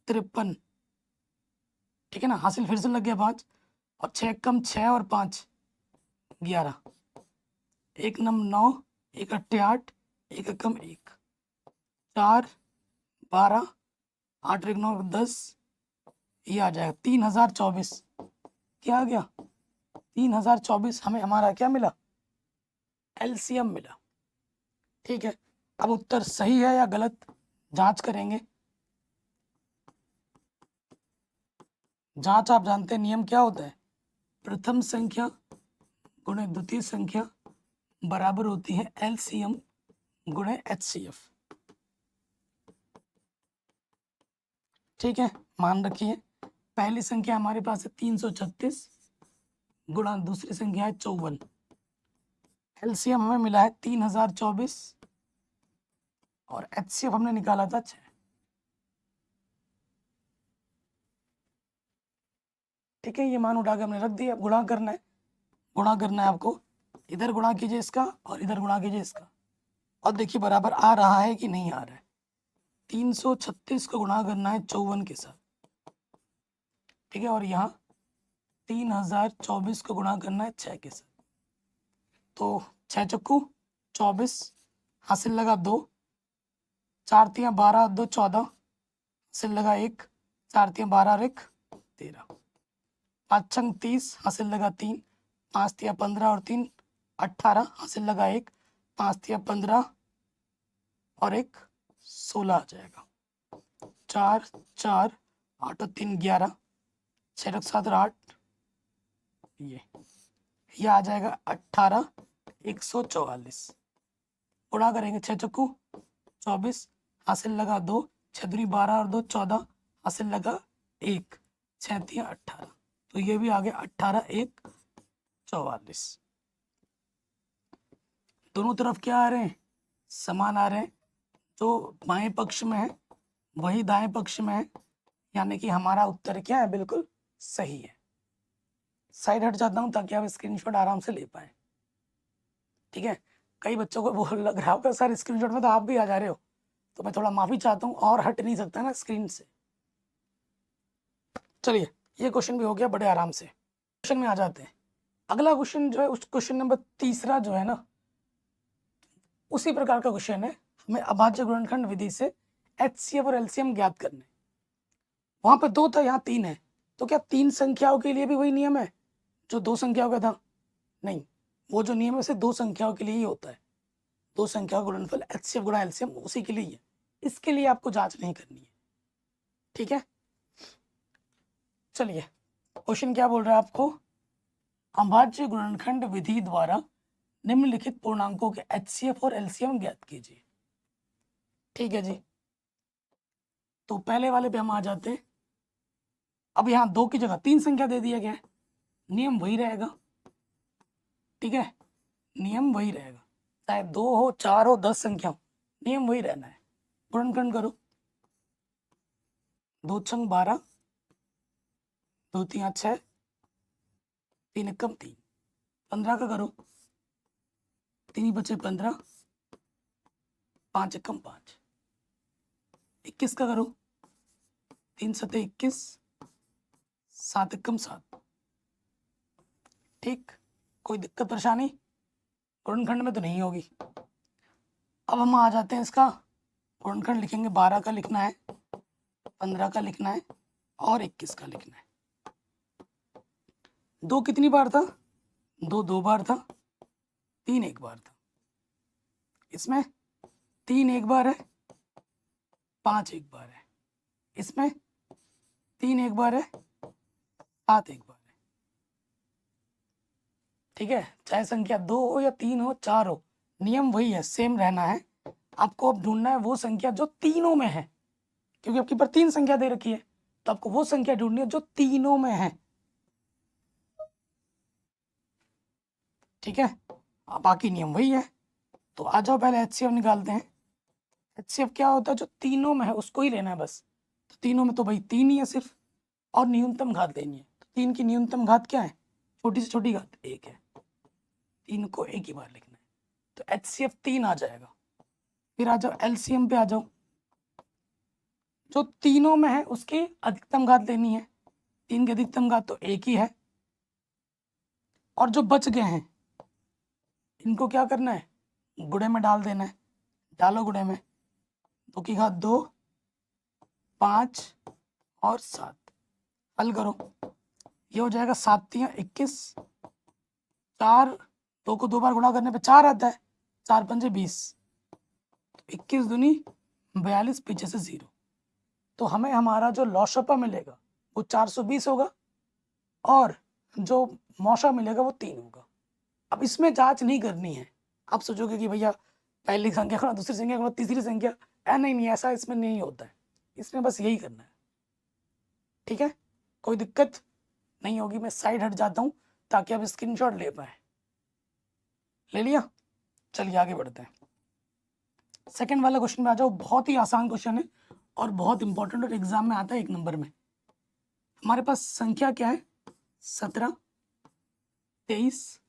53। ठीक है ना, हासिल फिर से लग गया 5, और 6 कम 6 और 5 11, 1 नम 9, 1 अट्ठे 8, 1 कम 1, 4 12, 8 1 9 10, ये आ जाएगा 3024। क्या आ गया? 3024 हमें हमारा क्या मिला? एलसीएम मिला। ठीक है, अब उत्तर सही है या गलत जांच करेंगे। जांच आप जानते हैं नियम क्या होता है? प्रथम संख्या गुणे द्वितीय संख्या बराबर होती है एलसीएम गुणे एचसीएफ। ठीक है, मान रखिए, पहली संख्या हमारे पास है 336 गुणा दूसरी संख्या है 54। एलसीएम हमें मिला है 3024 और एचसीएफ हमने निकाला था 6। ठीक है, ये मान उठा के हमने रख दिया। गुणा करना है, गुणा करना है आपको। इधर गुणा कीजिए इसका और इधर गुणा कीजिए इसका, और देखिए बराबर आ रहा है कि नहीं आ रहा है। 336 को गुणा करना है 54 के साथ। ठीक है, और यहाँ 3024 को गुणा करना है 6 के साथ। तो 6 चक्कू 24, हासिल लगा 2, 4 तिया 12 2 14, हासिल लगा 1, 4 तिया 12 और 1 13, 5 छंग 30, हासिल लगा 3, 5 तिया 15 और 3 18, हासिल लगा 1, 5 तिया 15 और 1 16 आ जाएगा। 4 4 8 और 3 11, 6 7 और 8, ये आ जाएगा 18 144। गुणा करेंगे 6 चक्कू 24, हासिल लगा 2, 6 दूनी 12 और 2 14, हासिल लगा 1, 6 तिया 18, तो ये भी आ गया 18 1 44। दोनों तरफ क्या आ रहे हैं? समान आ रहे हैं। जो बाएं पक्ष में है वही दाएं पक्ष में है, यानी कि हमारा उत्तर क्या है? बिल्कुल सही है। साइड हट जाता हूँ ताकि आप स्क्रीनशॉट आराम से ले पाए। ठीक है, कई बच्चों को वो लग रहा होगा सर स्क्रीनशॉट में तो आप भी आ जा रहे हो, तो मैं थोड़ा माफी चाहता हूँ, और हट नहीं सकता ना स्क्रीन से। चलिए, ये क्वेश्चन भी हो गया बड़े आराम से। क्वेश्चन में आ जाते हैं। अगला क्वेश्चन जो है, उस क्वेश्चन नंबर तीसरा जो है ना, उसी प्रकार का क्वेश्चन है। हमें अभाज्य गुणनखंड विधि से एचसीएफ और एलसीएम ज्ञात करने। वहां पर 2 था, यहाँ 3 है, तो क्या 3 संख्याओं के लिए भी वही नियम है जो 2 संख्याओं का था? नहीं, वो जो नियम है सिर्फ 2 संख्याओं के लिए ही होता है। 2 संख्याओं का गुणनफल एचसीएफ गुणा एलसीएम उसी के लिए ही है, इसके लिए आपको जांच नहीं करनी है। ठीक है, चलिए, क्वेश्चन क्या बोल रहा है आपको? अभाज्य गुणनखंड विधि द्वारा निम्नलिखित पूर्णांकों के एचसीएफ और एलसीएम ज्ञात कीजिए। ठीक है जी, तो पहले वाले पे हम आ जाते हैं। अब यहाँ 2 की जगह 3 संख्या दे दिया गया है, नियम वही रहेगा। ठीक है, नियम वही रहेगा, चाहे 2 हो 4 हो 10 संख्या हो, नियम वही रहना है। गुणनखंड करो, 2 छंग 12, 2 तिया 6, 3 एकम 3, 15 का करो, 3 बचे 15, 5 एकम 5, 21 का करो, 3 सते 21, 7 एकम 7। ठीक, कोई दिक्कत परेशानी गुणनखंड में तो नहीं होगी। अब हम आ जाते हैं इसका गुणनखंड लिखेंगे। 12 का लिखना है, 15 का लिखना है और 21 का लिखना है। 2 कितनी बार था? 2 2 बार था, 3 1 बार था। इसमें 3 1 बार है, 5 1 बार है। इसमें 3 1 बार है, 7 1 बार है। ठीक है, चाहे संख्या 2 हो या 3 हो 4 हो, नियम वही है, सेम रहना है। आपको अब ढूंढना है वो संख्या जो तीनों में है, क्योंकि आपके पास 3 संख्या दे रखी है, तो आपको वो संख्या ढूंढनी है जो तीनों में है। ठीक है, बाकी नियम वही है। तो आ जाओ पहले HCF निकालते हैं। HCF क्या होता है? जो तीनों में है उसको ही लेना है बस। तो तीनों में तो भाई 3 ही है सिर्फ, और न्यूनतम घात लेनी है। तो 3 की न्यूनतम घात क्या है? छोटी से छोटी घात 1 है। 3 को एक ही बार लिखना है, तो HCF 3 आ जाएगा। फिर आ जाओ LCM पे आ जाओ। जो तीनों में है उसकी अधिकतम घात लेनी है। 3 की अधिकतम घात तो 1 ही है, और जो बच गए हैं इनको क्या करना है? गुणे में डाल देना है। डालो गुणे में, 2 की घात 2, 5 और 7। हल करो, ये हो जाएगा 7 तियां 21, 4 2 को 2 बार गुणा करने पे 4 आता है, 4 पंजे 20, 21 दूनी 42, पीछे से 0। तो हमें हमारा जो लॉशपा मिलेगा वो 420 होगा, और जो मौशा मिलेगा वो 3 होगा। अब इसमें जांच नहीं करनी है। आप सोचोगे कि भैया पहली संख्या गुणा दूसरी संख्या गुणा तीसरी संख्या, नहीं, ऐसा इसमें नहीं होता है। इसमें बस यही करना है। ठीक है, कोई दिक्कत नहीं होगी। मैं साइड हट जाता हूँ ताकि आप स्क्रीनशॉट ले पाए। ले लिया? चलिए आगे बढ़ते हैं। सेकंड वाला क्वेश्चन में आ जाओ। बहुत ही आसान क्वेश्चन है और बहुत इंपॉर्टेंट, और एग्जाम में आता है 1 नंबर में। हमारे पास संख्या क्या है? 17, 23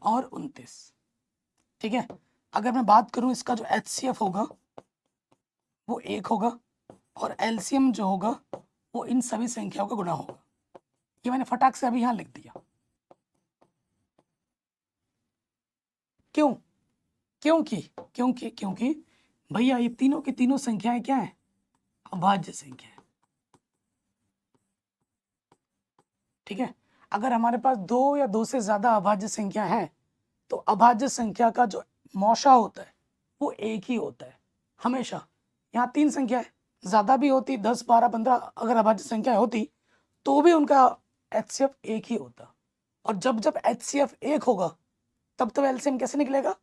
और 29। ठीक है, अगर मैं बात करूं इसका जो HCF होगा वो 1 होगा, और LCM जो होगा वो इन सभी संख्याओं का गुणा होगा। ये मैंने फटाक से अभी यहाँ लिख दिया। क्यों? क्योंकि भैया ये तीनों की तीनों संख्याएं क्या है? अभाज्य संख्या है। ठीक है, अगर हमारे पास 2 या 2 से ज्यादा अभाज्य संख्या है तो अभाज्य संख्या का जो मौशा होता है वो 1 ही होता है हमेशा। यहाँ 3 संख्या है, ज्यादा भी होती 10 12 15, अगर अभाज्य संख्या होती तो भी उनका HCF 1 ही होता। और जब जब HCF 1 होगा तब तब LCM कैसे निकलेगा?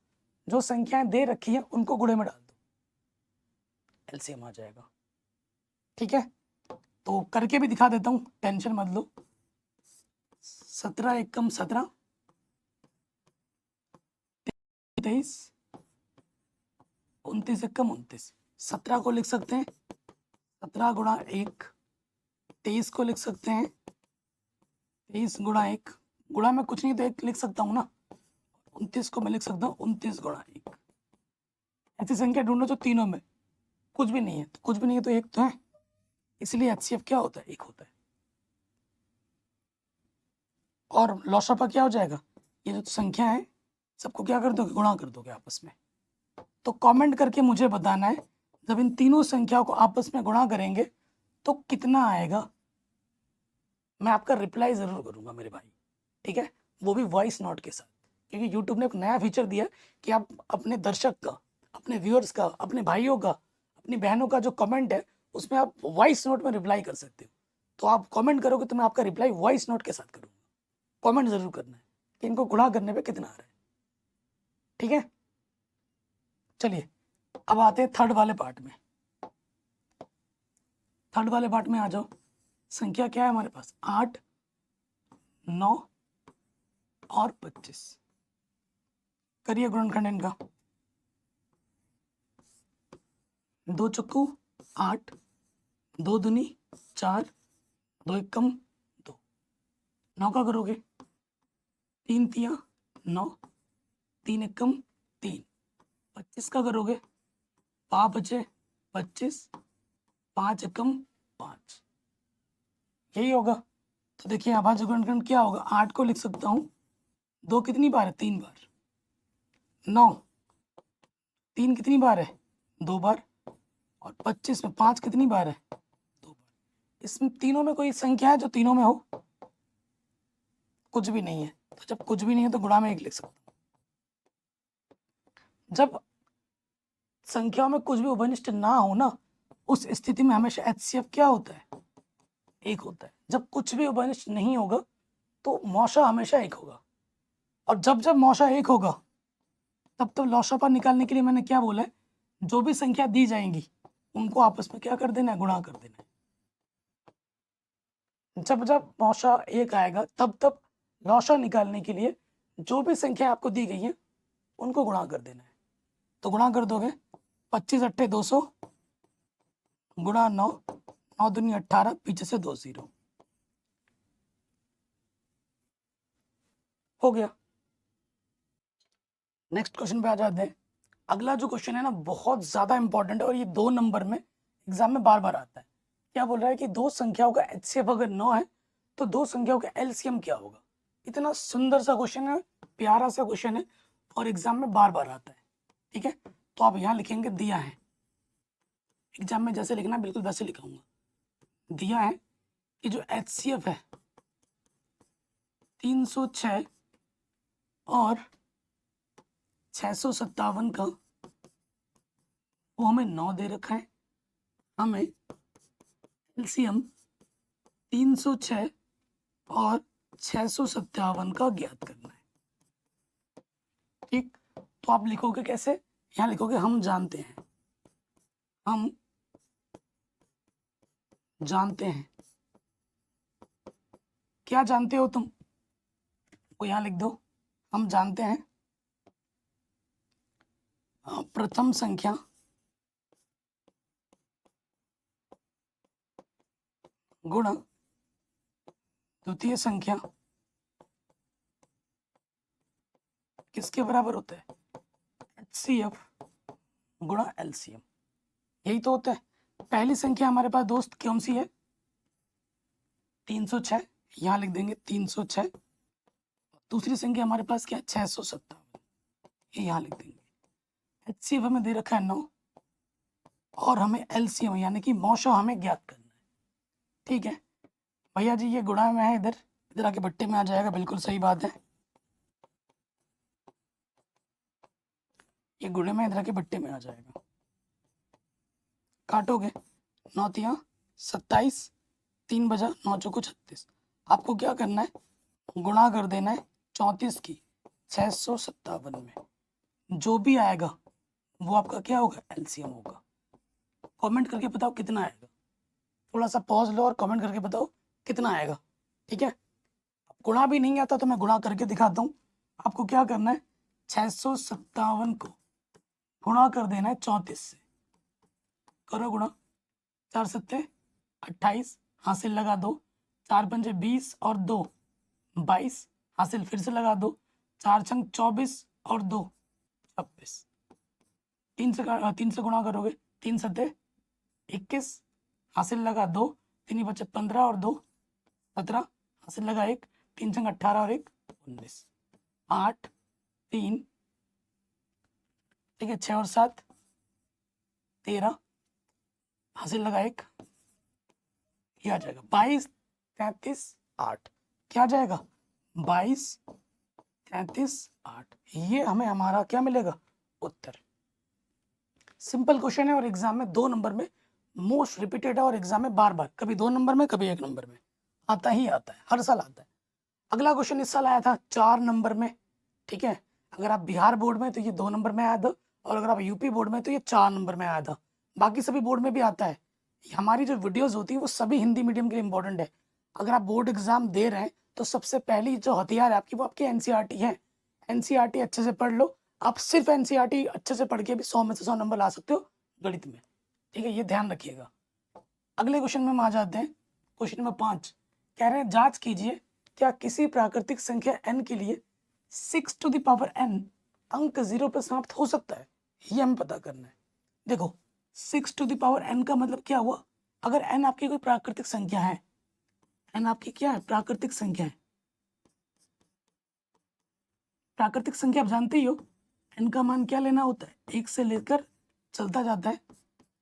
जो संख्याएं दे रखी हैं उनको गुणे में डाल दो, LCM आ जाएगा। ठीक है, तो करके भी दिखा देता हूँ, टेंशन मत लो। 17 एकम 17, 23, 29 एकम 29। 17 को लिख सकते हैं 17 गुणा 1, 23 को लिख सकते हैं 23 गुणा 1, गुणा में कुछ नहीं तो 1 लिख सकता हूँ ना। 29 को मैं लिख सकता हूँ 29 गुणा 1। ऐसी संख्या ढूंढो जो तीनों में कुछ भी नहीं है, तो कुछ भी नहीं है तो 1 तो है, इसलिए HCF क्या होता है? 1 होता है। और लॉशपा क्या हो जाएगा? ये जो संख्या है सबको क्या कर दोगे? गुणा कर दोगे आपस में। तो कमेंट करके मुझे बताना है जब इन तीनों संख्याओं को आपस में गुणा करेंगे तो कितना आएगा। मैं आपका रिप्लाई जरूर करूंगा मेरे भाई। ठीक है, वो भी वॉइस नोट के साथ, क्योंकि यूट्यूब ने एक नया फीचर दिया कि आप अपने दर्शक का, अपने व्यूअर्स का, अपने भाइयों का, अपनी बहनों का जो कमेंट है उसमें आप वॉइस नोट में रिप्लाई कर सकते हो। तो आप कमेंट करोगे तो मैं आपका रिप्लाई वॉइस नोट के साथ करूँगा। कमेंट जरूर करना है कि इनको गुणा करने पे कितना आ रहा है। ठीक है, चलिए अब आते हैं थर्ड वाले पार्ट में। थर्ड वाले पार्ट में आ जाओ। संख्या क्या है हमारे पास? 8, 9 और 25। करिए गुणनखंड इनका। 2 चक्कू 8, 2 दूनी 4, 2 एकम 2। 9 का करोगे 3 तिया 9, 3 एकम 3। 25 का करोगे 5 बचे 25, 5 एकम 5, यही होगा। तो देखिए अभाज्य गुणनखंड क्या होगा, 8 को लिख सकता हूँ 2 कितनी बार है, 3 बार, 9 3 कितनी बार है, 2 बार, और 25 में 5 कितनी बार है, 2 बार। इसमें तीनों में कोई संख्या है जो तीनों में हो, कुछ भी नहीं है, तो जब कुछ भी नहीं है तो गुणा में 1 लिख सकता हूँ। जब संख्याओं में कुछ भी उभयनिष्ठ ना हो ना, उस स्थिति में हमेशा HCF क्या होता है, 1 होता है। जब कुछ भी उभयनिष्ठ नहीं होगा तो मौशा हमेशा 1 होगा, और जब जब मौशा 1 होगा तब तो लौशा निकालने के लिए मैंने क्या बोला है, जो भी संख्या दी जाएंगी उनको आपस में क्या कर देना है, गुणा कर देना है। जब जब मौशा 1 आएगा तब तब लौशा निकालने के लिए जो भी संख्या आपको दी गई है उनको गुणा कर देना है। तो गुणा कर दोगे, 25 अट्ठे 200 गुणा 9, 9 दूनी 18, पीछे से 2 0 हो गया। नेक्स्ट क्वेश्चन पे आ जाते हैं। अगला जो क्वेश्चन है ना बहुत ज्यादा इंपॉर्टेंट है, और ये 2 नंबर में एग्जाम में बार बार आता है। क्या बोल रहा है कि दो संख्याओं का HCF अगर 9 है तो दो संख्याओं का LCM क्या होगा। इतना सुंदर सा क्वेश्चन है, प्यारा सा क्वेश्चन है, और एग्जाम में बार बार आता है। ठीक है, तो आप यहाँ लिखेंगे दिया है, एग्जाम में जैसे लिखना बिल्कुल वैसे लिखाऊंगा। दिया है कि जो HCF है 306 और 657 का, वो हमें 9 दे रखा है, हमें LCM 306 और 657 का ज्ञात करना है। ठीक, तो आप लिखोगे कैसे, यहाँ लिखोगे हम जानते हैं, हम जानते हैं। क्या जानते हो तुम, वो यहाँ लिख दो। हम जानते हैं प्रथम संख्या गुणा द्वितीय संख्या किसके बराबर होता है, HCF गुणा LCM। यही तो होता है। पहली संख्या हमारे पास दोस्त कौन सी है, 306, यहाँ लिख देंगे 306। दूसरी संख्या हमारे पास क्या है, 657, ये यहाँ लिख देंगे। HCF हमें दे रखा है 9, और हमें LCM यानी कि मौशा हमें ज्ञात करना है। ठीक है भैया जी, ये गुणा में है, इधर इधर आके बट्टे में आ जाएगा, बिल्कुल सही बात है। ये गुणे में इधर आके बट्टे में आ जाएगा। काटोगे, 9 तिया 27, 3 बजा 9 चौको 36। आपको क्या करना है, गुणा कर देना है 34 की 657 में। जो भी आएगा वो आपका क्या होगा, LCM होगा। कमेंट करके बताओ कितना आएगा, थोड़ा सा पॉज लो और कमेंट करके बताओ कितना आएगा। ठीक है, गुणा भी नहीं आता तो मैं गुणा करके दिखाता हूँ। आपको क्या करना है, 657 को गुणा कर देना है 34 से। करो गुणा, 4 सत्ते 28, हासिल लगा दो, 4 पंजे 20 और 2 22, हासिल फिर से लगा दो, 4 छंग 24 और 2 26। 3 से गुणा करोगे, 3 सत्ते 21, हासिल लगा 2, 3 बचे 15 और 2 17, हासिल लगा 1, 3 छंग 18 और 1 19, 8 3, ठीक है 6 और 7 13, हासिल लगा 1, ये आ जाएगा 22 33 8। क्या आ जाएगा, 22 33 8। ये हमें हमारा क्या मिलेगा, उत्तर। सिंपल क्वेश्चन है, और एग्जाम में 2 नंबर में मोस्ट रिपीटेड है, और एग्जाम में बार बार कभी 2 नंबर में कभी 1 नंबर में आता ही आता है, हर साल आता है। अगला क्वेश्चन इस साल आया था 4 नंबर में। ठीक है, अगर आप बिहार बोर्ड में तो ये 2 नंबर में आया था, और अगर आप यूपी बोर्ड में तो ये 4 नंबर में आया था। बाकी सभी बोर्ड में भी आता है। हमारी जो वीडियोस होती है वो सभी हिंदी मीडियम के लिए इंपॉर्टेंट है। अगर आप बोर्ड एग्जाम दे रहे हैं तो सबसे पहली जो हथियार है आपकी, वो आपकी NCERT है। NCERT अच्छे से पढ़ लो। आप सिर्फ NCERT अच्छे से पढ़ के भी 100 में से 100 नंबर ला सकते हो गणित में। ठीक है, ये ध्यान रखिएगा। अगले क्वेश्चन में हम आ जाते हैं, क्वेश्चन नंबर 5। कह रहे हैं जांच कीजिए, क्या किसी प्राकृतिक संख्या n के लिए 6 टू द पावर n अंक 0 पर समाप्त हो सकता है, ये हमें पता करना है। देखो 6 टू द पावर n का मतलब क्या हुआ, अगर n आपकी कोई प्राकृतिक संख्या है, n आपकी क्या है, प्राकृतिक संख्या है। प्राकृतिक संख्या आप जानते ही हो, n का मान क्या लेना होता है, 1 से लेकर चलता जाता है,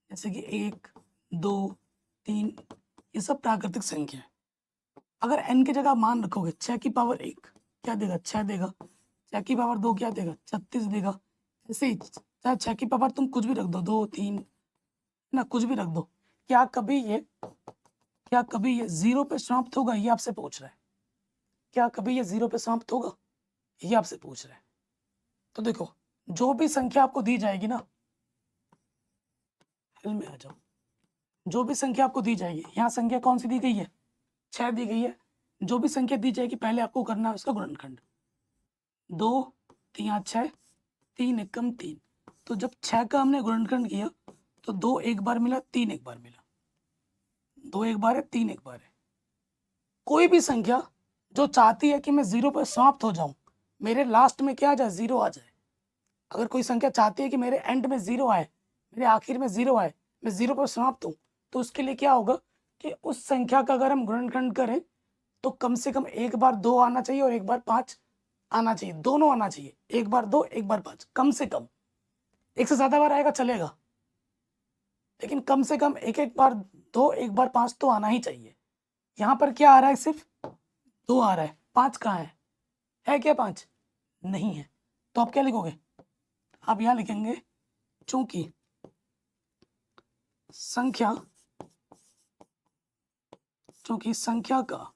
जैसे कि 1, 2, 3, ये सब प्राकृतिक संख्या है। अगर n की जगह मान रखोगे 6 की पावर 1 क्या देगा, 6 देगा, 6 की पावर 2 क्या देगा, 36 देगा। ऐसे ही चाहे 6 की पावर तुम कुछ भी रख दो, 2, 3 ना, कुछ भी रख दो, क्या कभी ये 0 पे समाप्त होगा, ये आपसे पूछ रहा है। क्या कभी ये 0 पे समाप्त होगा, ये आपसे पूछ रहा है। तो देखो, जो भी संख्या आपको दी जाएगी ना, हल में आ जाओ, जो भी संख्या आपको दी जाएगी, यहाँ संख्या कौन सी दी गई है, 6 दी गई है। जो भी संख्या दी जाएगी पहले आपको करना है उसका गुणनखंड। 2 3 6, 3 एकम 3। तो जब 6 का हमने गुणनखंड किया तो 2 एक बार मिला, 3 एक बार मिला, 2 एक बार है, 3 एक बार है। कोई भी संख्या जो चाहती है कि मैं 0 पर समाप्त हो जाऊं, मेरे लास्ट में क्या आ जाए, 0 आ जाए। अगर कोई संख्या चाहती है कि मेरे एंड में 0 आए, मेरे आखिर में 0 आए, मैं 0 पर समाप्त हूँ, तो उसके लिए क्या होगा कि उस संख्या का अगर हम गुणनखंड करें तो कम से कम एक बार 2 आना चाहिए और एक बार 5 आना चाहिए, दोनों आना चाहिए, एक बार 2 एक बार 5, कम से कम। एक से ज़्यादा बार आएगा चलेगा, लेकिन कम से कम एक एक बार 2 एक बार 5 तो आना ही चाहिए। यहाँ पर क्या आ रहा है, सिर्फ 2 आ रहा है, 5 कहाँ है क्या 5 नहीं है। तो आप क्या लिखोगे, आप यहाँ लिखेंगे चूंकि संख्या का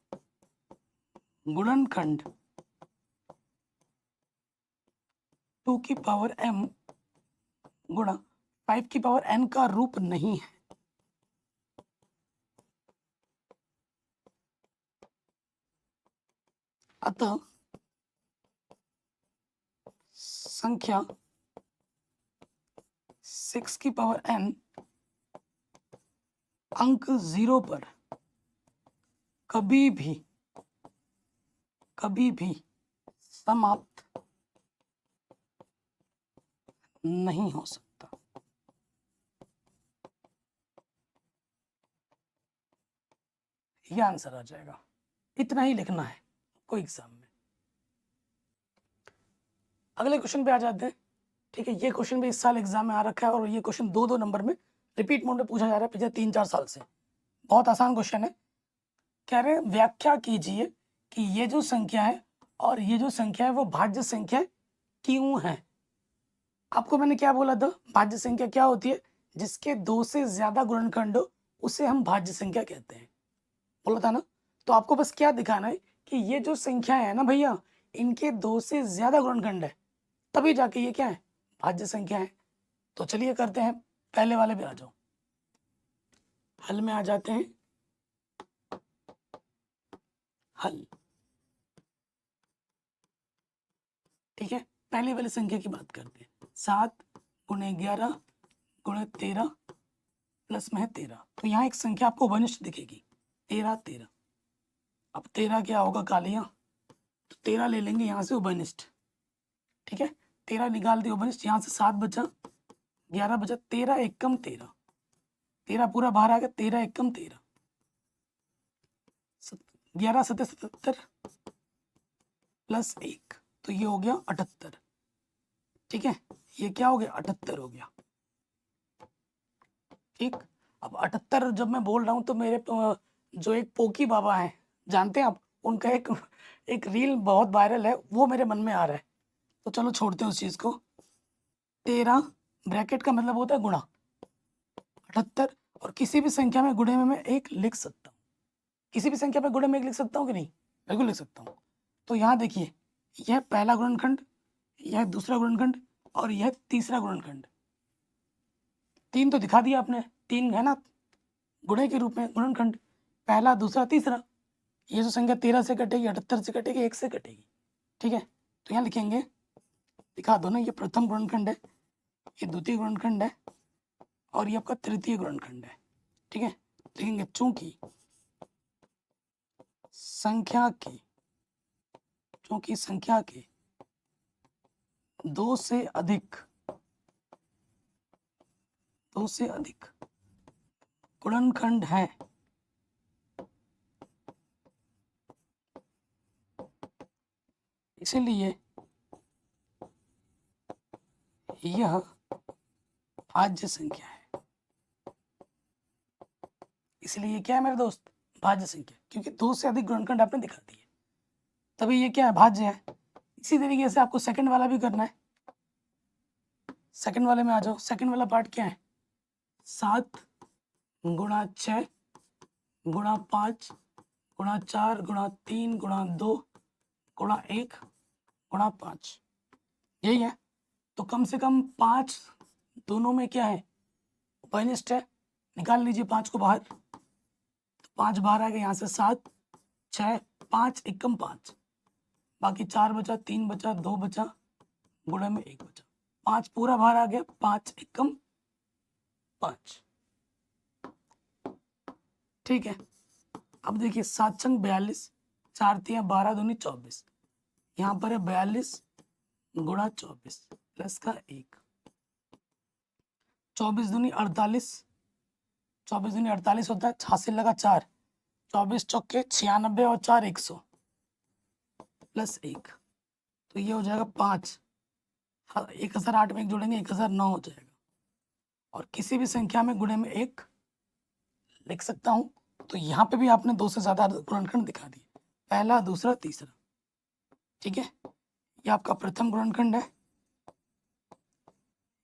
गुणनखंड 2 की पावर m गुणा 5 की पावर n का रूप नहीं है, अतः संख्या 6 की पावर n अंक 0 पर कभी भी समाप्त नहीं हो सकता। यह आंसर आ जाएगा। इतना ही लिखना है कोई एग्जाम में। अगले क्वेश्चन पे आ जाते हैं। ठीक है, ये क्वेश्चन भी इस साल एग्जाम में आ रखा है और ये क्वेश्चन 2-2 नंबर में रिपीट मोड में पूछा जा रहा है पिछले 3-4 साल से। बहुत आसान क्वेश्चन है। कह रहे हैं व्याख्या कीजिए कि ये जो संख्या है और ये जो संख्या है वो भाज्य संख्या क्यों है। आपको मैंने क्या बोला था, भाज्य संख्या क्या होती है, जिसके 2 से ज्यादा गुणनखंड हो उसे हम भाज्य संख्या कहते हैं, बोला था ना। तो आपको बस क्या दिखाना है कि ये जो संख्या है ना भैया, इनके 2 से ज्यादा गुणनखंड है, तभी जाके ये क्या है, भाज्य संख्या है। तो चलिए करते हैं, पहले वाले पे आ जाओ, हल में आ जाते हैं। हल, ठीक है, पहले वाली संख्या की बात करते हैं। 7 गुणे 11 गुणे 13 प्लस में है 13। तो यहाँ एक संख्या आपको वनिष्ठ दिखेगी, 13 13। अब 13 क्या होगा कालिया, तो 13 ले लेंगे यहाँ से उभयनिष्ठ। ठीक है, 13 निकाल दिया उभयनिष्ठ, यहाँ से 7 बचा, 11 बचा, 13 एकम 13, 13 पूरा बाहर आ गया, 13 एकम 13, 11 7 77 प्लस 1, तो ये हो गया 78। ठीक है, ये क्या हो गया, 78 हो गया। ठीक, अब 78 जब मैं बोल रहा हूँ तो मेरे जो एक पोकी बाबा हैं, जानते हैं आप, उनका एक रील बहुत वायरल है, वो मेरे मन में आ रहा है। तो चलो छोड़ते हैं उस चीज़ को। 13 ब्रैकेट का मतलब होता है गुणा, 78, और किसी भी संख्या में गुणे में मैं एक लिख सकता हूँ। किसी भी संख्या में गुणे में एक लिख सकता हूँ कि नहीं, बिल्कुल लिख सकता हूँ। तो यहाँ देखिए, यह पहला गुणनखंड, यह दूसरा गुणनखंड और यह तीसरा गुणनखंड। 3 तो दिखा दिया आपने, 3 है ना गुणे के रूप में गुणनखंड, पहला दूसरा तीसरा। ये जो संख्या 13 से कटेगी, 78 से कटेगी, 1 से कटेगी। ठीक है, तो यहाँ लिखेंगे, दिखा दो ना, ये प्रथम गुणनखंड है, ये द्वितीय गुणनखंड है और ये आपका तृतीय गुणनखंड है। ठीक है, लिखेंगे चूंकि संख्या के 2 से अधिक गुणनखंड है, इसीलिए यह भाज्य संख्या है। इसलिए ये क्या है मेरे दोस्त, भाज्य संख्या, क्योंकि दो से अधिक गुणनखंड आपने दिखा दिए, तभी ये क्या है, भाज्य है। इसी तरीके से आपको सेकंड वाला भी करना है। सेकंड वाले में आ जाओ। सेकंड वाला पार्ट क्या है, 7 गुणा 6 गुणा 5 गुणा 4 गुणा 3 गुणा 2 गुणा 1 गुणा 5, यही है। तो कम से कम 5 दोनों में क्या है, उभयनिष्ठ है, निकाल लीजिए 5 को बाहर। तो 5 बाहर आ गया, यहाँ से 7 6 5 एकम 5, बाकी 4 बचा, 3 बचा, 2 बचा, गुणे में 1 बचा, 5 पूरा बाहर आ गया, 5 एकम 5। ठीक है, अब देखिए 7 छंग 42, 4 तिया 12 दूनी 24, यहाँ पर है 42 गुणा 24 प्लस का 1, 24 दूनी 48, 24 दूनी 48 होता है, 86 लगा 4, 24 चौके 96 और 4 100 प्लस 1, तो ये हो जाएगा 5। 1008 में 1 जोड़ेंगे 1009 हो जाएगा, और किसी भी संख्या में गुणे में 1 लिख सकता हूँ। तो यहाँ पे भी आपने 2 से ज़्यादा गुणनखंड दिखा दिए, पहला, दूसरा, तीसरा। ठीक है, ये आपका प्रथम गुणनखंड है,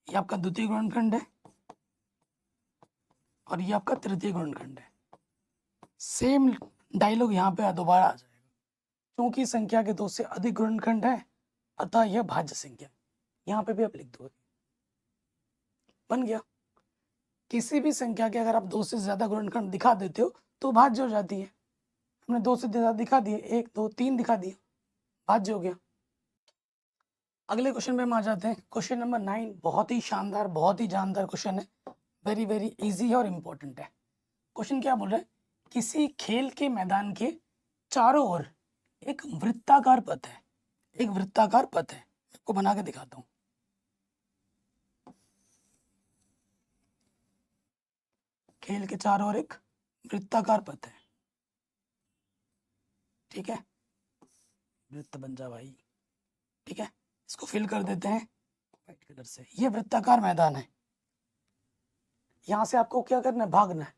ये आपका द्वितीय गुणनखंड है, और ये आपका तृतीय गुणनखंड है। सेम डायलॉग यहाँ पे दोबारा आ जाएगा, क्योंकि संख्या के 2 से अधिक गुणनखंड है, अतः यह भाज्य संख्या। यहाँ पे भी आप लिख दो, बन गया। किसी भी संख्या के अगर आप 2 से ज्यादा गुणनखंड दिखा देते हो तो भाज्य हो जाती है। हमने 2 से ज्यादा दिखा दिए, 1 2 3 दिखा दिए, भाज्य हो गया। अगले क्वेश्चन पे हम आ जाते हैं। क्वेश्चन नंबर 9 बहुत ही शानदार, बहुत ही जानदार क्वेश्चन है, वेरी वेरी इजी है और इम्पोर्टेंट है। क्वेश्चन क्या बोल रहा है, किसी खेल के मैदान के चारों ओर एक वृत्ताकार पथ है, एक वृत्ताकार पथ है, आपको बना के दिखाता हूँ। खेल के चारों ओर एक वृत्ताकार पथ है, ठीक है, वृत्त बन जा भाई। ठीक है, इसको फिल कर देते हैं व्हाइट कलर से। ये वृत्ताकार मैदान है, यहाँ से आपको क्या करना है, भागना है।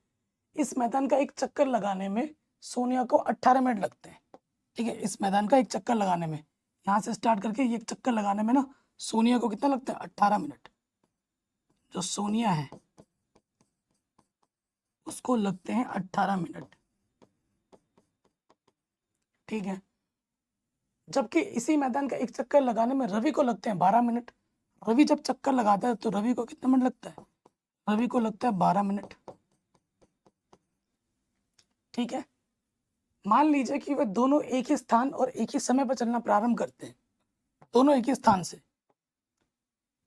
इस मैदान का एक चक्कर लगाने में सोनिया को 18 मिनट लगते हैं। ठीक है, इस मैदान का एक चक्कर लगाने में, यहाँ से स्टार्ट करके ये चक्कर लगाने में ना सोनिया को कितना लगता है, 18 मिनट। जो सोनिया है उसको लगते हैं 18 मिनट। ठीक है, जबकि इसी मैदान का एक चक्कर लगाने में रवि को लगते हैं 12 मिनट। रवि जब चक्कर लगाता है तो रवि को कितना मिनट लगता है, रवि को लगता है 12 मिनट। ठीक है, मान लीजिए कि वे दोनों एक ही स्थान और एक ही समय पर चलना प्रारंभ करते हैं, दोनों एक ही स्थान से।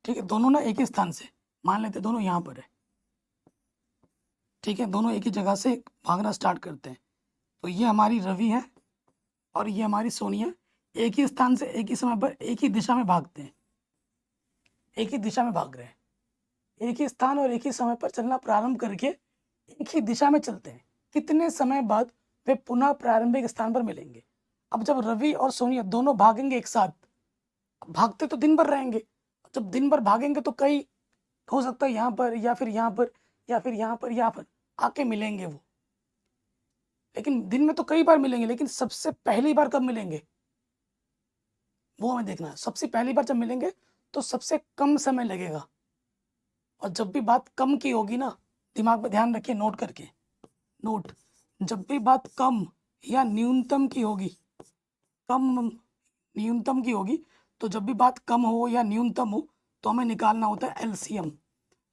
ठीक है, दोनों ना एक ही स्थान से, मान लेते दोनों यहाँ पर है। ठीक है, दोनों एक ही जगह से भागना स्टार्ट करते हैं। तो ये हमारी रवि है और ये हमारी सोनिया, एक ही स्थान से एक ही समय पर एक ही दिशा में भागते हैं, एक ही दिशा में भाग रहे हैं, एक ही स्थान और एक ही समय पर चलना प्रारंभ करके एक ही दिशा में चलते हैं। कितने समय बाद वे पुनः प्रारंभिक स्थान पर मिलेंगे। अब जब रवि और सोनिया दोनों भागेंगे एक साथ, भागते तो दिन भर रहेंगे, जब दिन भर भागेंगे तो कई हो सकता है यहाँ पर या फिर यहाँ पर या फिर यहाँ पर आके मिलेंगे वो, लेकिन दिन में तो कई बार मिलेंगे, लेकिन सबसे पहली बार कब मिलेंगे वो हमें देखना है। सबसे पहली बार जब मिलेंगे तो सबसे कम समय लगेगा, और जब भी बात कम की होगी ना, दिमाग में ध्यान रखिए, नोट करके, नोट, जब भी बात कम या न्यूनतम की होगी, कम न्यूनतम की होगी, तो जब भी बात कम हो या न्यूनतम हो तो हमें निकालना होता है एलसीएम,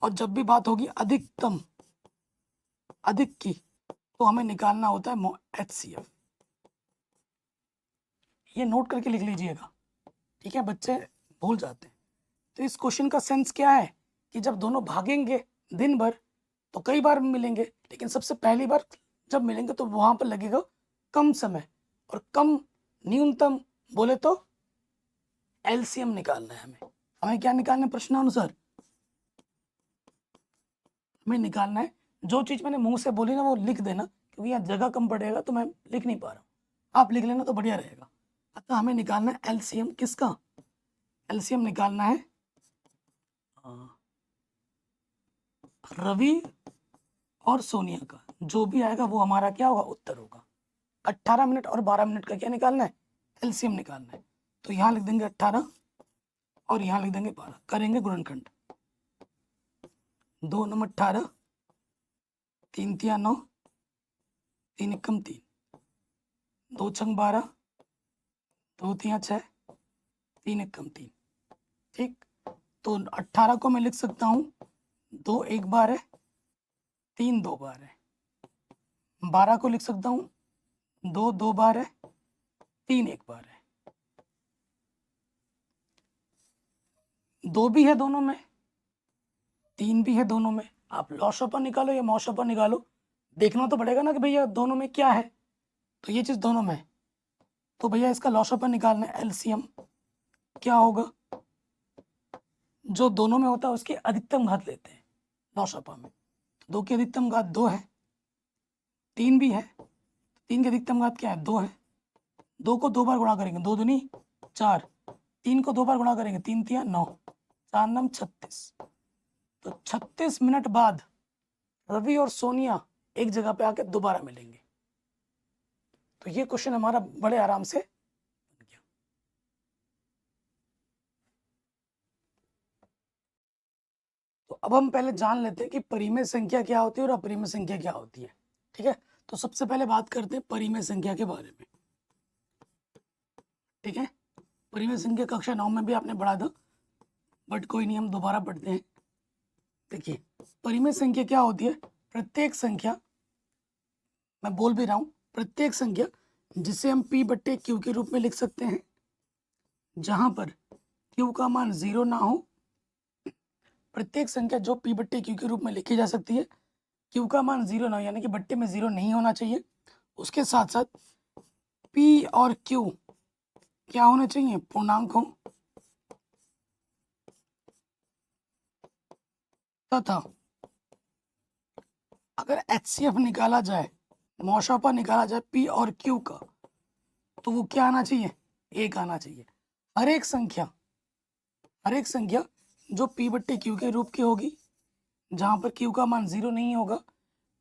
और जब भी बात होगी अधिकतम, अधिक की, तो हमें निकालना होता है एचसीएफ। ये नोट करके लिख लीजिएगा, ठीक है, बच्चे भूल जाते हैं। तो इस क्वेश्चन का सेंस क्या है कि जब दोनों भागेंगे दिन भर तो कई बार मिलेंगे, लेकिन सबसे पहली बार जब मिलेंगे तो वहां पर लगेगा कम समय, और कम न्यूनतम बोले तो एलसीएम निकालना है हमें। हमें क्या निकालना है, प्रश्नानुसार हमें निकालना है जो चीज़ मैंने मुंह से बोली ना वो लिख देना, क्योंकि यहाँ जगह कम पड़ेगा तो मैं लिख नहीं पा रहा हूँ। आप लिख लेना तो बढ़िया रहेगा। अतः हमें निकालना है एलसीएम किसका? एलसीएम निकालना है रवि और सोनिया का। जो भी आएगा वो हमारा क्या होगा? उत्तर होगा। 18 मिनट और 12 मिनट का क्या निकालना है? एलसीएम निकालना है। तो यहाँ लिख देंगे 18 और यहाँ लिख देंगे 12। करेंगे गुणनखंड। 2 नंबर 18, 3 तिया 9, 3 एकम 3, 2 छंग 12, 2 तिया 6, 3 एकम 3। ठीक, तो 18 को मैं लिख सकता हूँ 2 एक बार है, 3 2 बार है। 12 को लिख सकता हूँ 2 2 बार है, 3 एक बार है। 2 भी है दोनों में, 3 भी है दोनों में। आप लॉशोपर निकालो या मौशोपर निकालो, देखना तो पड़ेगा ना कि भैया दोनों में क्या है। तो ये चीज़ दोनों में है, तो भैया इसका लॉशोपर निकालना है। एलसीएम क्या होगा? जो दोनों में होता है उसकी अधिकतम घात लेते हैं लॉशोपर में। 2 की अधिकतम घात 2 है, 3 भी है, 3 की अधिकतम घात क्या है? 2 है। 2 को 2 बार गुणा करेंगे, 2 दूनी 4, 3 को 2 बार गुणा करेंगे, 3 तिया 9, 4 नम 36। तो 36 मिनट बाद रवि और सोनिया एक जगह पे आके दोबारा मिलेंगे। तो ये क्वेश्चन हमारा बड़े आराम से बन गया। तो अब हम पहले जान लेते हैं कि परिमेय संख्या क्या होती है और अपरिमेय संख्या क्या होती है। ठीक है, तो सबसे पहले बात करते हैं परिमेय संख्या के बारे में। ठीक है, परिमेय संख्या कक्षा 9 में भी आपने पढ़ा था, बट कोई नहीं, हम दोबारा पढ़ते हैं। देखिए, परिमेय संख्या क्या होती है? प्रत्येक संख्या, मैं बोल भी रहा हूं, प्रत्येक संख्या जिसे हम p बट्टे क्यू के रूप में लिख सकते हैं, जहां पर q का मान 0 ना हो। प्रत्येक संख्या जो p बट्टे क्यू के रूप में लिखी जा सकती है, q का मान 0 ना हो, यानी कि बट्टे में 0 नहीं होना चाहिए। उसके साथ साथ p और q क्या होने चाहिए? पूर्णांक हो। तथा अगर HCF निकाला जाए, मौशापा निकाला जाए p और q का, तो वो क्या आना चाहिए? 1 आना चाहिए। हर एक संख्या जो p बट्टे क्यू के रूप की होगी, जहां पर q का मान 0 नहीं होगा,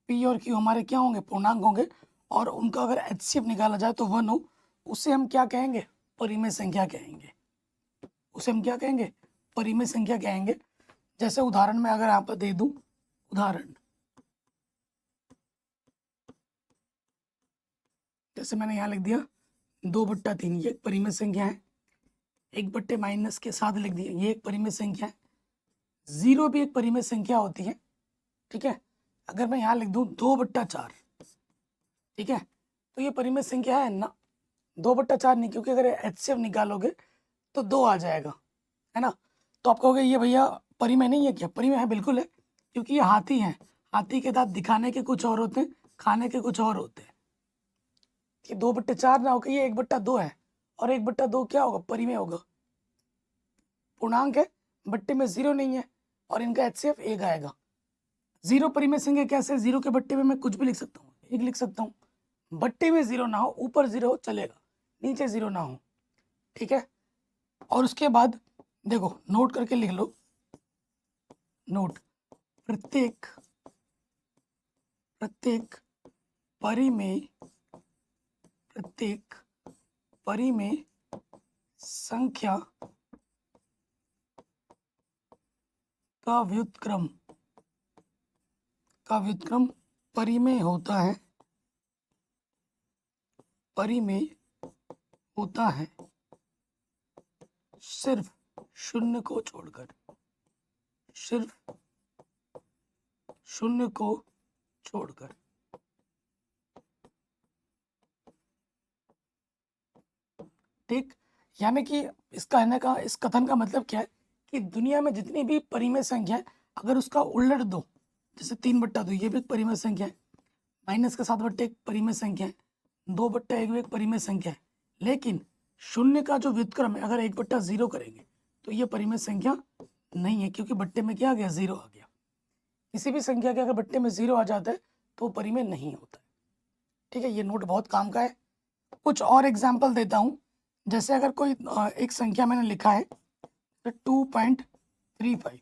p और q हमारे क्या होंगे? पूर्णांक होंगे, और उनका अगर HCF निकाला जाए तो 1 हो, उसे हम क्या कहेंगे? परिमेय संख्या कहेंगे। उसे हम क्या कहेंगे? परिमेय संख्या कहेंगे। जैसे उदाहरण में अगर आप दे दूं, उदाहरण जैसे मैंने यहाँ लिख दिया 2/3, ये एक परिमेय संख्या है। 1 बट्टे माइनस के साथ लिख दिया, ये एक परिमेय संख्या है। 0 भी एक परिमेय संख्या होती है। ठीक है, अगर मैं यहाँ लिख दूं 2/4, ठीक है, तो ये परिमेय संख्या है ना? 2/4 नहीं, क्योंकि अगर HCF निकालोगे तो 2 आ जाएगा, है ना? तो आप कहोगे ये भैया परिमेय नहीं है क्या? परिमेय है, बिल्कुल है, क्योंकि ये हाथी हैं। हाथी के दांत दिखाने के कुछ और होते हैं, खाने के कुछ और होते हैं। ये 2/4 ना होकर ये 1/2 है, और 1/2 क्या होगा? परिमेय होगा। पूर्णांक है, बट्टे में 0 नहीं है, और इनका HCF 1 आएगा। 0 परिमेय संख्या कैसे? 0 के बट्टे में मैं कुछ भी लिख सकता हूँ, 1 लिख सकता हूँ। बट्टे में 0 ना हो, ऊपर 0 हो चलेगा, नीचे 0 ना हो। ठीक है, और उसके बाद देखो, नोट करके लिख लो, नोट, प्रत्येक परिमेय प्रत्येक परिमेय संख्या का व्युत्क्रम परिमेय होता है, सिर्फ शून्य को छोड़कर, ठीक, यानी कि इस कथन का मतलब क्या है कि दुनिया में जितनी भी परिमेय संख्या है, अगर उसका उलट दो, जैसे 3/2 ये भी एक परिमेय संख्या है, माइनस के 7/1 एक परिमेय संख्या है, 2/1 भी एक परिमेय संख्या है, लेकिन शून्य का जो व्युत्क्रम है अगर 1/0 करेंगे तो ये परिमेय संख्या नहीं है, क्योंकि बट्टे में क्या आ गया? 0 आ गया। किसी भी संख्या के अगर बट्टे में 0 आ जाता है तो वो परिमेय नहीं होता है। ठीक है, ये नोट बहुत काम का है। कुछ और एग्जाम्पल देता हूँ। जैसे अगर कोई एक संख्या मैंने लिखा है तो 2.35,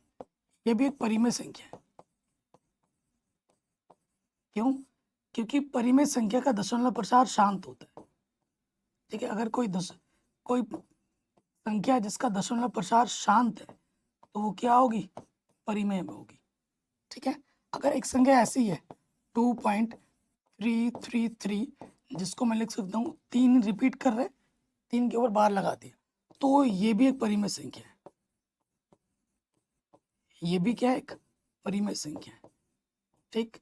ये भी एक परिमेय संख्या है। क्यों? क्योंकि परिमेय संख्या का दशमलव प्रसार शांत होता है। ठीक है, अगर कोई संख्या जिसका दशमलव प्रसार शांत है तो वो क्या होगी? परिमेय में होगी। ठीक है, अगर एक संख्या ऐसी है 2.333, जिसको मैं लिख सकता हूँ 3 रिपीट कर रहे, 3 के ऊपर बार लगा दिया, तो ये भी एक परिमेय संख्या है। ये भी क्या है? एक परिमेय संख्या है। ठीक,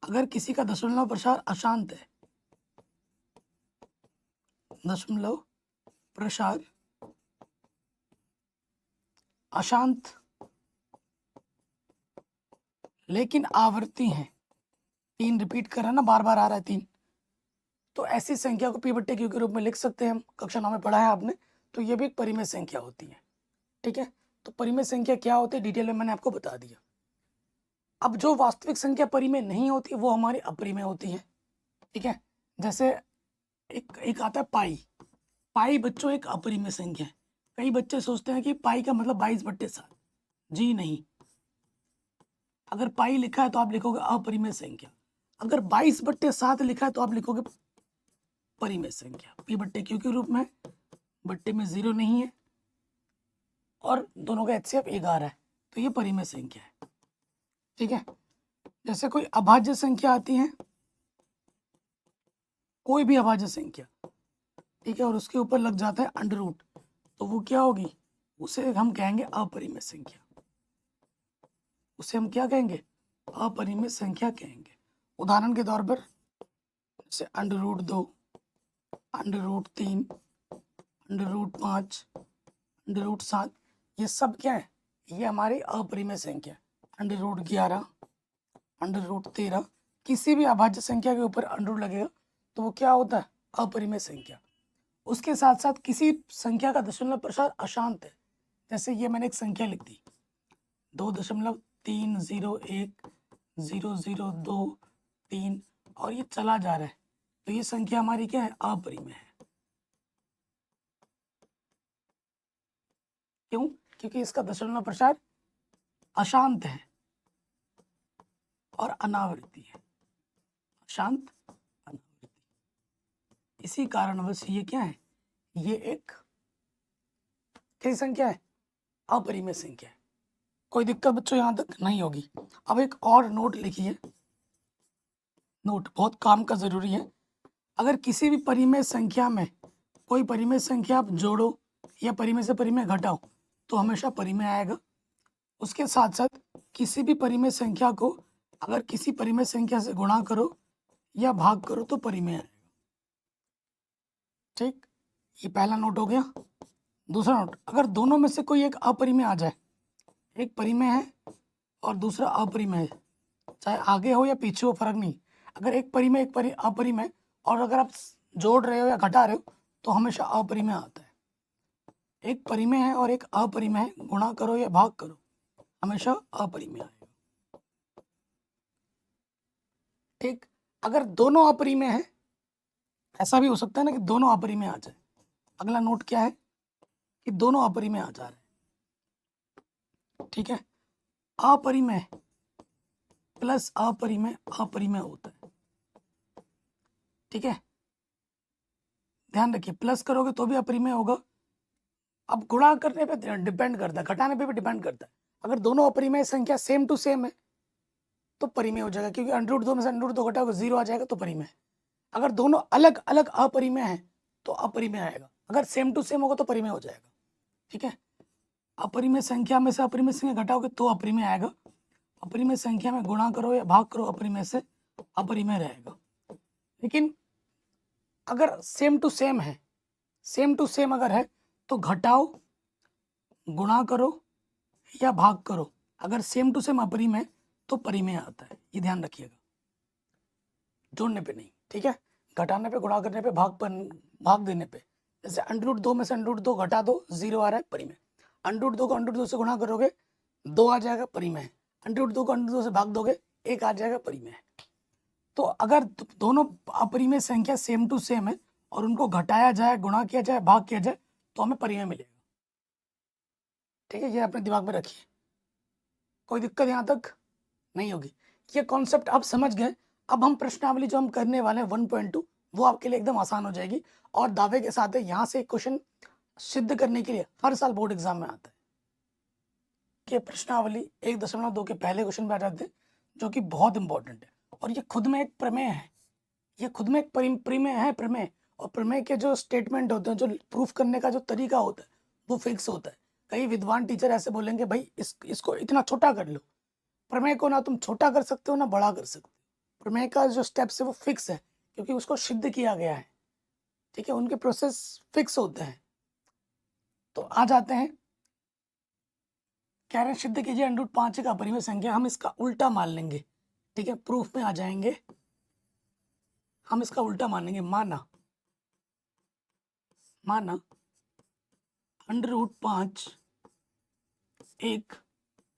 अगर किसी का दशमलव प्रसार अशांत है, दशमलव प्रसार अशांत लेकिन आवृत्ति है, 3 रिपीट कर रहा है ना, बार बार आ रहा है 3, तो ऐसी संख्या को पी बट्टे क्यू के रूप में लिख सकते हैं हम। कक्षा 9 में पढ़ा है आपने। तो ये भी एक परिमेय संख्या होती है। ठीक है, तो परिमेय संख्या क्या होती है डिटेल में मैंने आपको बता दिया। अब जो वास्तविक संख्या परिमेय नहीं होती वो हमारी अपरिमेय होती है। ठीक है, जैसे एक आता है पाई। पाई बच्चों एक अपरिमेय संख्या है। कई बच्चे सोचते हैं कि पाई का मतलब 22/7। जी नहीं, अगर पाई लिखा है तो आप लिखोगे अपरिमेय संख्या। अगर 22/7 लिखा है तो आप लिखोगे परिमेय संख्या। पी बट्टे क्यू के रूप में, बट्टे में 0 नहीं है और दोनों का HCF 11 है, तो ये परिमेय संख्या है। ठीक है, जैसे कोई अभाज्य संख्या आती है, कोई भी अभाज्य संख्या, ठीक है, और उसके ऊपर लग जाता है अंडर रूट, तो वो क्या होगी? उसे हम कहेंगे अपरिमेय संख्या। उसे हम क्या कहेंगे? अपरिमेय संख्या कहेंगे। उदाहरण के तौर पर जैसे √2, √3, √5, √7, ये सब क्या है? ये हमारी अपरिमेय संख्या। √11, √13, किसी भी अभाज्य संख्या के ऊपर अंडर लगेगा तो वो क्या होता है? अपरिमेय संख्या। उसके साथ साथ किसी संख्या का दशमलव प्रसार अशांत है, जैसे ये मैंने एक संख्या लिख दी 2.301002 और ये चला जा रहा है, तो ये संख्या हमारी क्या है? अपरिमेय है। क्यों? क्योंकि इसका दशमलव प्रसार अशांत है और अनावृत्ति है। अशांत, अनावृत्ति, इसी कारणवश ये क्या है? ये एक कैसी संख्या है? अपरिमेय संख्या है। कोई दिक्कत बच्चों यहाँ तक नहीं होगी। अब एक और नोट लिखिए, नोट बहुत काम का जरूरी है। अगर किसी भी परिमेय संख्या में कोई परिमेय संख्या आप जोड़ो या परिमेय से परिमेय घटाओ तो हमेशा परिमेय आएगा। उसके साथ साथ किसी भी परिमेय संख्या को अगर किसी परिमेय संख्या से गुणा करो या भाग करो तो परिमेय आएगा। ठीक, ये पहला नोट हो गया। दूसरा नोट, अगर दोनों में से कोई एक अपरिमेय आ जाए, एक परिमेय है और दूसरा अपरिमेय है, चाहे आगे हो या पीछे हो फर्क नहीं, अगर एक परिमेय एक अपरिमेय, और अगर आप जोड़ रहे हो या घटा रहे हो तो हमेशा अपरिमेय आता है। एक परिमेय है और एक अपरिमेय है, गुणा करो या भाग करो हमेशा अपरिमेय आएगा। ठीक, अगर दोनों अपरिमेय है, ऐसा भी हो सकता है ना कि दोनों अपरिमेय आ जाए। अगला नोट क्या है कि दोनों अपरिमेय आ जा रहे हैं। ठीक है, अपरिमेय प्लस अपरिमेय अपरिमेय होता है। ठीक है, ध्यान रखिए, प्लस करोगे तो भी अपरिमेय होगा। अब गुणा करने पे डिपेंड करता है, घटाने पे भी डिपेंड करता है। अगर दोनों अपरिमेय संख्या सेम टू सेम है तो परिमेय हो जाएगा, क्योंकि √2 में से √2 घटाओगे 0 आ जाएगा तो परिमेय। अगर दोनों अलग अलग अपरिमेय है तो अपरिमेय आएगा। अगर सेम टू सेम होगा तो परिमेय हो जाएगा। ठीक है, अपरिमेय संख्या में से अपरिमेय संख्या घटाओगे तो अपरिमेय आएगा। अपरिमेय संख्या में गुणा करो या भाग करो अपरिमेय से, अपरिमेय रहेगा। लेकिन अगर सेम टू सेम है, सेम टू सेम अगर है तो घटाओ, गुणा करो या भाग करो, अगर सेम टू सेम अपरिमेय तो परिमेय आता है। ये ध्यान रखिएगा, जोड़ने पे नहीं। ठीक है, घटाने पे, गुणा करने पे, भाग देने पे, जैसे √2 में से √2 घटा दो 0 आ रहा है परिमेय। √2 को √2 से गुणा करोगे 2 आ जाएगा परिमेय। अंडर रूट 2 को अंडर 2 से भाग दोगे, एक आ जाएगा परिमेय। तो अगर दोनों अपरिमेय संख्या सेम टू सेम है और उनको घटाया जाए, गुणा किया जाए, भाग किया जाए, तो हमें परिमेय मिलेगा। ठीक है, ये अपने दिमाग में रखिए, कोई दिक्कत यहाँ तक नहीं होगी। ये कॉन्सेप्ट आप समझ गए। अब हम प्रश्नावली जो हम करने वाले हैं 1.2, वो आपके लिए एकदम आसान हो जाएगी। और दावे के साथ है, यहाँ से क्वेश्चन सिद्ध करने के लिए हर साल बोर्ड एग्जाम में आता है कि प्रश्नावली 1.2 के पहले क्वेश्चन में आ जाते हैं, जो कि बहुत इंपॉर्टेंट है। और ये खुद में एक प्रमेय है, ये खुद में एक प्रमेय है, प्रमेय। और प्रमेय के जो स्टेटमेंट होते हैं, जो प्रूफ करने का जो तरीका होता है, वो फिक्स होता है। कई विद्वान टीचर ऐसे बोलेंगे, भाई इसको इतना छोटा कर लो। प्रमेय को ना तुम छोटा कर सकते हो ना बड़ा कर सकते हो। प्रमेय का जो स्टेप्स है वो फिक्स है, क्योंकि उसको सिद्ध किया गया है। ठीक है, उनके प्रोसेस फिक्स होते हैं। तो आ जाते हैं, कह रहे हैं सिद्ध कीजिए अंडर रूट 5 का अपरिमेय संख्या। हम इसका उल्टा मान लेंगे। ठीक है, प्रूफ में आ जाएंगे, हम इसका उल्टा मानेंगे। माना अंडर रूट 5 एक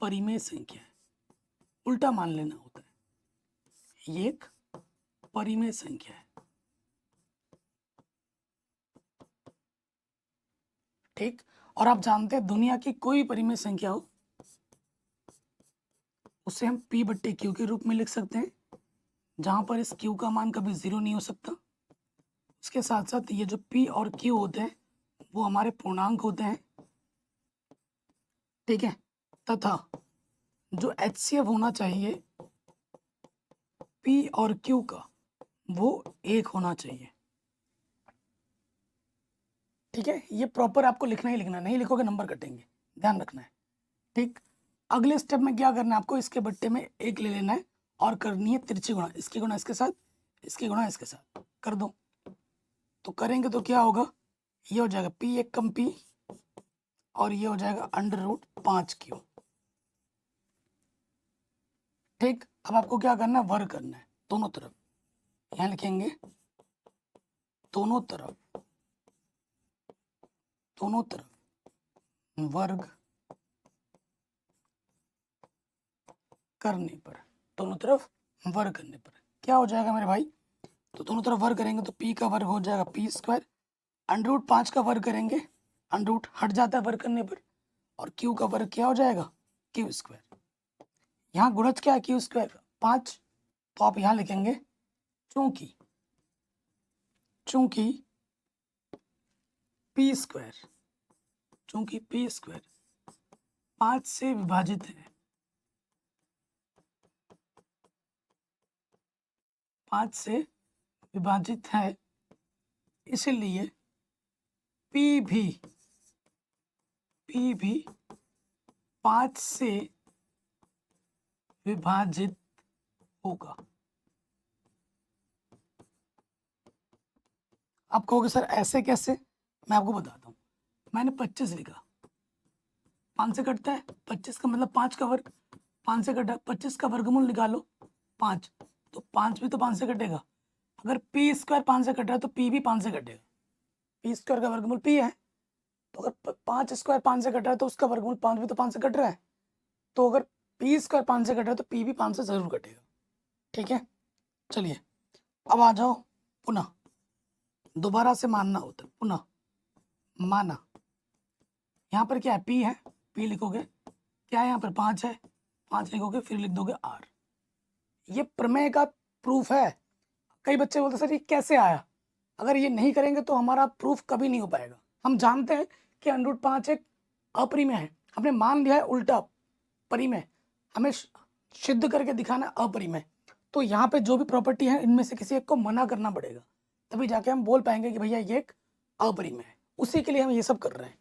परिमेय संख्या है। उल्टा मान लेना होता है, ये एक परिमेय संख्या है। ठीक, और आप जानते हैं दुनिया की कोई परिमेय संख्या हो, उसे हम p बट्टे क्यू के रूप में लिख सकते हैं, जहां पर इस q का मान कभी 0 नहीं हो सकता। इसके साथ साथ ये जो p और q होते हैं वो हमारे पूर्णांक होते हैं। ठीक है, तथा जो HCF होना चाहिए p और q का, वो 1 होना चाहिए। ठीक है, ये प्रॉपर आपको लिखना ही लिखना है, नहीं लिखोगे नंबर कटेंगे, ध्यान रखना है। ठीक, अगले स्टेप में क्या करना है आपको, इसके बट्टे में 1 ले लेना है और करनी है तिरछी गुणा, इसकी गुणा इसके साथ, इसकी गुणा इसके साथ कर दो। तो करेंगे तो क्या होगा, ये हो जाएगा p एक कम p, और ये हो जाएगा अंडर रूट 5q। ठीक, अब आपको क्या करना है, वर्ग करना है दोनों तरफ। यहाँ लिखेंगे दोनों तरफ वर्ग करने पर, दोनों तरफ वर्ग करने पर क्या हो जाएगा मेरे भाई, तो दोनों तरफ वर्ग करेंगे तो p का वर्ग हो जाएगा p²। अंडर रूट 5 का वर्ग करेंगे, अंडर रूट हट जाता है वर्ग करने पर, और q का वर्ग क्या हो जाएगा, q²। यहाँ गुणज क्या है, q² 5, तो आप यहाँ लिखेंगे चूंकि p², चूंकि p² 5 से विभाजित है, 5 से विभाजित है, इसलिए p भी 5 से विभाजित होगा। आप कहोगे सर ऐसे कैसे, मैं आपको बताता हूँ। मैंने 25 लिखा, 5 से कटता है, 25 का मतलब 5 का वर्ग, 5 से कटा, 25 का वर्गमूल निकालो 5, तो 5 भी तो 5 से कटेगा। अगर p² 5 से कट रहा है तो p भी 5 से कटेगा, p² का वर्गमूल p है। तो अगर 5² 5 से कट रहा है तो उसका वर्गमूल 5 भी तो 5 से कट रहा है। तो अगर p² 5 से कट रहा है तो p भी 5 से जरूर कटेगा। ठीक है, चलिए अब आ जाओ, पुनः दोबारा से मानना होता है, पुनः माना। यहाँ पर क्या है, p है, p लिखोगे, क्या है यहाँ पर 5 है, 5 लिखोगे, फिर लिख दोगे r। ये प्रमेय का प्रूफ है। कई बच्चे बोलते सर ये कैसे आया, अगर ये नहीं करेंगे तो हमारा प्रूफ कभी नहीं हो पाएगा। हम जानते हैं कि अंडर रूट 5 एक अपरिमेय है, हमने मान लिया है उल्टा परिमेय, हमें सिद्ध करके दिखाना अपरिमेय। तो यहाँ पे जो भी प्रॉपर्टी है इनमें से किसी एक को मना करना पड़ेगा, तभी जाके हम बोल पाएंगे कि भैया ये एक अपरिमेय है। उसी के लिए हम ये सब कर रहे हैं।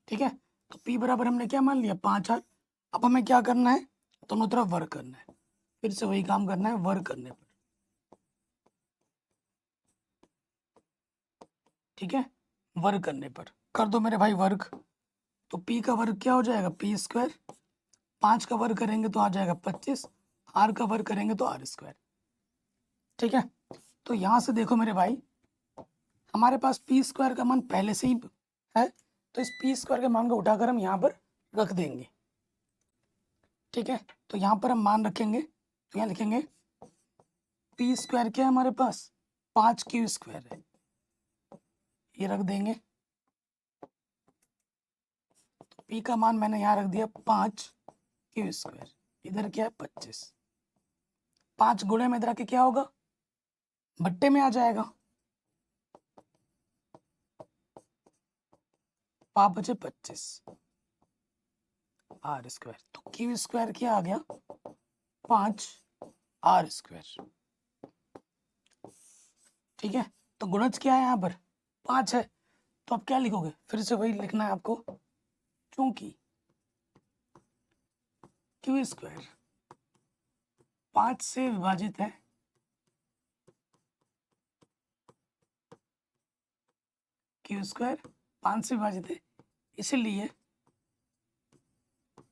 ठीक है, तो p बराबर हमने क्या मान लिया, 5r। अब हमें क्या करना है, दोनों तरफ वर्ग करना है, फिर से वही काम करना है, वर्ग करने पर। ठीक है, वर्ग करने पर कर दो मेरे भाई वर्ग। तो p का वर्ग क्या हो जाएगा, p², 5 का वर्ग करेंगे तो आ जाएगा 25, r का वर्ग करेंगे तो r²। ठीक है, तो यहाँ से देखो मेरे भाई, हमारे पास p² का मान पहले से ही है, तो इस p² के मान को उठाकर हम यहाँ पर रख देंगे। ठीक है, तो यहाँ पर हम मान रखेंगे, तो यहाँ लिखेंगे पी स्क्वायर क्या है हमारे पास, 5q स्क्वायर है, ये रख देंगे। तो पी का मान मैंने यहाँ रख दिया 5q स्क्वायर, इधर क्या है 25, 5 गुणे में इधर के क्या होगा, भट्टे में आ जाएगा, 5 बचे 25 आर स्क्वायर, तो क्यू स्क्वायर क्या आ गया 5 आर स्क्वायर। ठीक है, तो गुणज क्या है यहाँ पर 5 है, तो आप क्या लिखोगे, फिर से वही लिखना है आपको, चूंकि क्यू स्क्वायर 5 से विभाजित है, क्यू स्क्वायर 5 से विभाजित है, इसलिए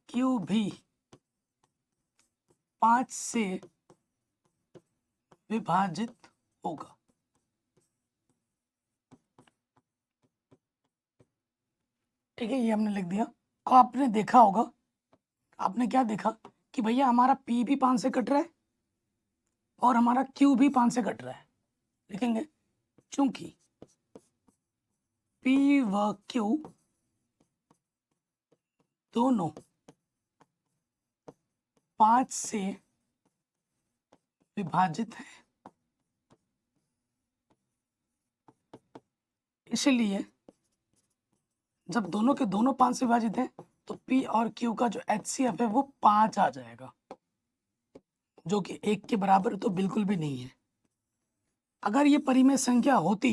क्यू भी 5 से विभाजित होगा। ठीक है, ये हमने लिख दिया। अब आपने देखा होगा, आपने क्या देखा कि भैया हमारा P भी 5 से कट रहा है और हमारा Q भी 5 से कट रहा है। लिखेंगे चूंकि P व Q दोनों 5 से विभाजित है, इसलिए जब दोनों के दोनों 5 से विभाजित हैं तो P और Q का जो HCF है वो 5 आ जाएगा, जो कि 1 के बराबर तो बिल्कुल भी नहीं है। अगर ये परिमेय संख्या होती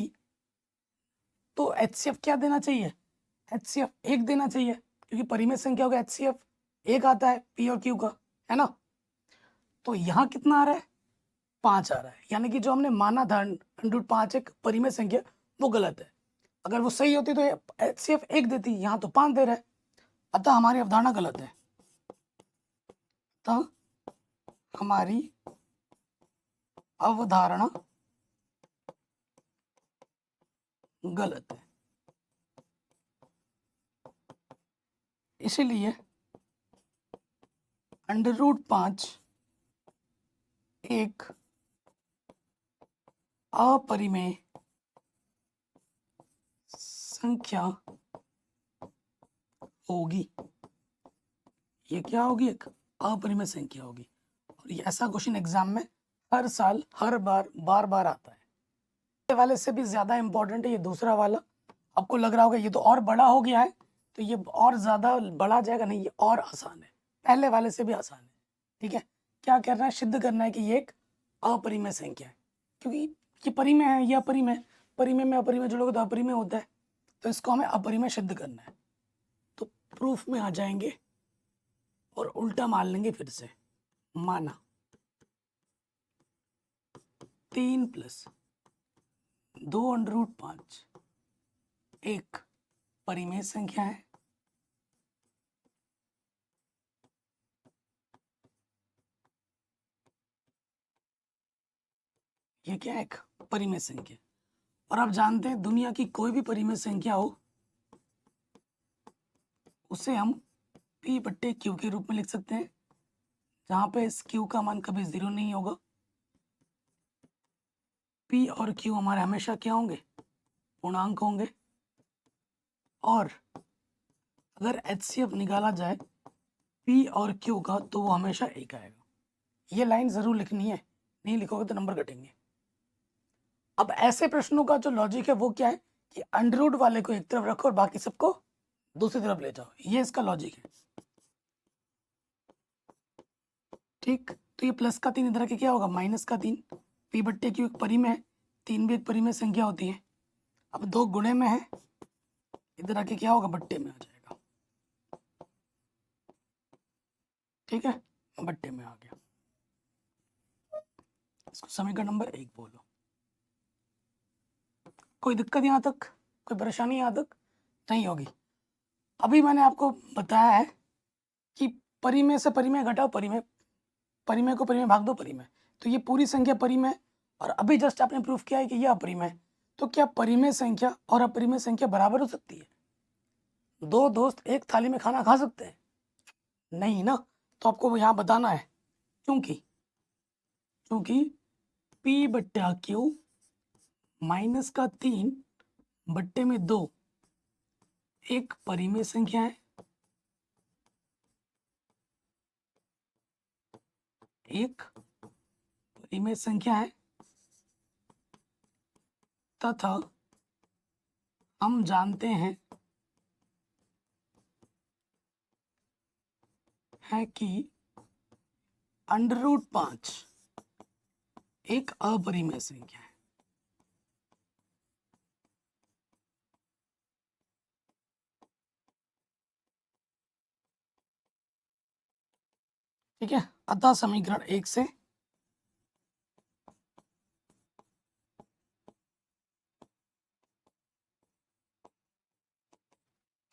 तो HCF क्या देना चाहिए, HCF 1 देना चाहिए, क्योंकि परिमेय संख्या होगा HCF 1 आता है P और Q का, है ना। तो यहाँ कितना आ रहा है 5 आ रहा है, यानी कि जो हमने माना था √5 एक परिमेय संख्या वो गलत है। अगर वो सही होती तो HCF 1 देती, यहाँ तो 5 दे रहा है, अतः हमारी अवधारणा गलत है, अतः हमारी अवधारणा गलत है। इसीलिए √5 एक अपरिमेय संख्या होगी। ये क्या होगी, एक अपरिमेय संख्या होगी। और ये ऐसा क्वेश्चन एग्जाम में हर साल हर बार बार आता है। ये वाले से भी ज़्यादा इम्पोर्टेंट है ये दूसरा वाला। आपको लग रहा होगा ये तो और बड़ा हो गया है, तो ये और ज़्यादा बड़ा जाएगा, नहीं, ये और आसान है, पहले वाले से भी आसान है। ठीक है, क्या करना है, सिद्ध करना है कि ये एक अपरिमेय संख्या है, क्योंकि ये परिमेय है, ये अपरिमेय, परिमेय में अपरिमेय जोड़ोगे तो अपरिमेय होता है, तो इसको हमें अपरिमेय सिद्ध करना है। तो प्रूफ में आ जाएंगे और उल्टा मान लेंगे फिर से, माना 3 + 2√5 एक परिमेय संख्या है, ये क्या है, एक परिमेय संख्या। और आप जानते हैं दुनिया की कोई भी परिमेय संख्या हो उसे हम P/Q के रूप में लिख सकते हैं, जहाँ पे इस Q का मान कभी 0 नहीं होगा। P और Q हमारे हमेशा क्या होंगे, पूर्णांक होंगे। और अगर HCF निकाला जाए P और Q का तो वो हमेशा 1 आएगा। ये लाइन ज़रूर लिखनी है, नहीं लिखोगे तो नंबर कटेंगे। अब ऐसे प्रश्नों का जो लॉजिक है वो क्या है कि अंडर वाले को एक तरफ रखो और बाकी सबको दूसरी तरफ ले जाओ, ये इसका लॉजिक है। ठीक, तो ये प्लस का 3 इधर के क्या होगा, -3। P/Q एक परिमेय है, 3 भी एक परिमेय संख्या होती है। अब 2 गुणे में है, इधर आके क्या होगा, बट्टे में आ जाएगा। ठीक है, बट्टे में आ गया, इसको समीकरण नंबर 1 बोलो। कोई दिक्कत यहाँ तक, कोई परेशानी यहाँ तक नहीं होगी। अभी मैंने आपको बताया है कि परिमेय से परिमेय घटाओ परिमेय, परिमेय को परिमेय भाग दो परिमेय, तो ये पूरी संख्या परिमेय। और अभी जस्ट आपने प्रूफ किया है कि यह अपरिमेय। तो क्या परिमेय संख्या और अपरिमेय संख्या बराबर हो सकती है? दो दोस्त एक थाली में खाना खा सकते हैं? नहीं ना। तो आपको यहाँ बताना है क्योंकि P बट्टा Q माइनस का 3 बट्टे में 2 एक परिमेय संख्या है, एक परिमेय संख्या है तथा हम जानते हैं कि √5 एक अपरिमेय संख्या है। ठीक है, अतः समीकरण 1 से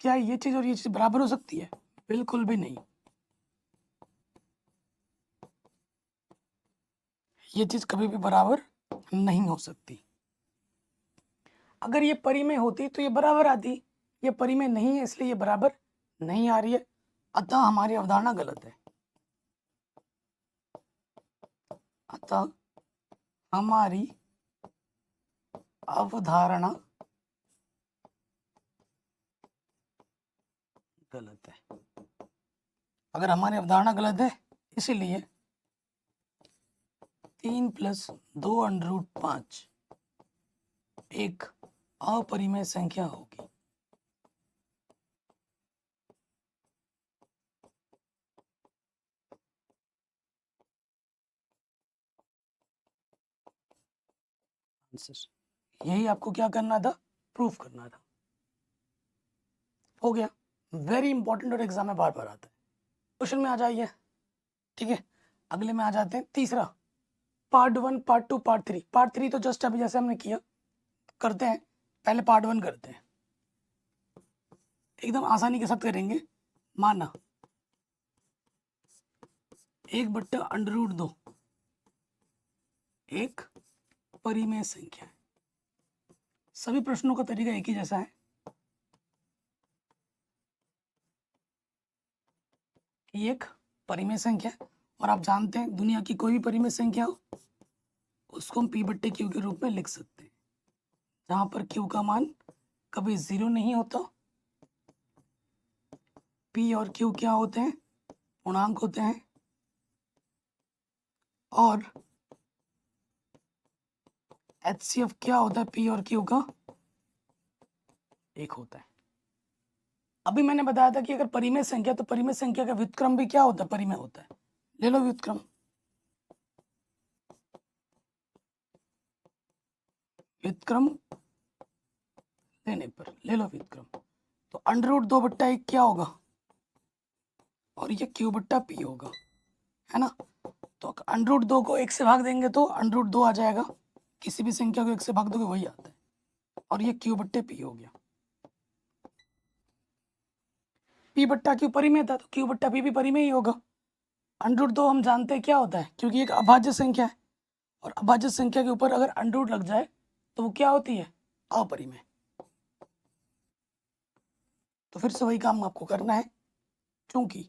क्या ये चीज और ये चीज बराबर हो सकती है? बिल्कुल भी नहीं। ये चीज कभी भी बराबर नहीं हो सकती। अगर ये परिमेय होती तो ये बराबर आती, ये परिमेय नहीं है इसलिए ये बराबर नहीं आ रही है, अतः हमारी अवधारणा गलत है। अतः हमारी अवधारणा गलत है। अगर हमारी अवधारणा गलत है इसीलिए 3 + 2√5 एक अपरिमेय संख्या होगी। यही आपको क्या करना था? प्रूफ करना था। हो गया। वेरी इंपॉर्टेंट और एग्जाम में बार बार आता है। क्वेश्चन में आ जाइए। ठीक है, अगले में आ जाते हैं। तीसरा, पार्ट 1, पार्ट 2, पार्ट 3। पार्ट 3 तो जस्ट अभी जैसे हमने किया करते हैं, पहले पार्ट 1 करते हैं। एकदम आसानी के साथ करेंगे। माना 1/√2 एक परिमेय संख्या है। सभी प्रश्नों का तरीका एक ही जैसा है कि एक परिमेय संख्या है, और आप जानते हैं दुनिया की कोई भी परिमेय संख्या हो उसको हम P/Q के रूप में लिख सकते हैं, जहां पर Q का मान कभी 0 नहीं होता। P और Q क्या होते हैं? पूर्णांक होते हैं। और HCF क्या होता है? P और Q का 1 होता है। अभी मैंने बताया था कि अगर परिमेय संख्या, तो परिमेय संख्या का व्युत्क्रम भी क्या होता है? परिमेय होता है। ले लो व्युत्क्रम। व्युत्क्रम लेने पर ले लो व्युत्क्रम, तो √2/1 क्या होगा? और ये Q/P होगा, है ना? तो √2 को 1 से भाग देंगे तो √2 आ जाएगा। किसी भी संख्या को 1 से भाग दोगे वही आता है, और ये Q/P हो गया। P/Q परिमेय था तो Q/P भी परिमेय ही होगा। √2 हम जानते हैं क्या होता है, क्योंकि एक अभाज्य संख्या है, और अभाज्य संख्या के ऊपर अगर √ लग जाए तो वो क्या होती है? अपरिमेय। तो फिर से वही काम आपको करना है, क्योंकि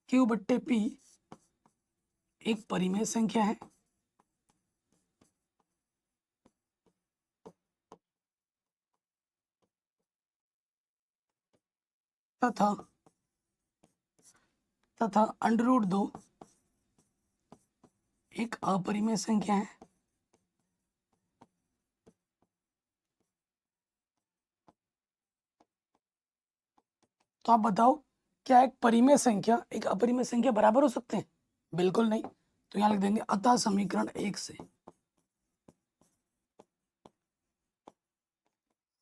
Q/P एक परिमेय संख्या है तथा √2 एक अपरिमेय संख्या है। तो आप बताओ, क्या एक परिमेय संख्या एक अपरिमेय संख्या बराबर हो सकते हैं? बिल्कुल नहीं। तो यहां लिख देंगे अतः समीकरण 1 से,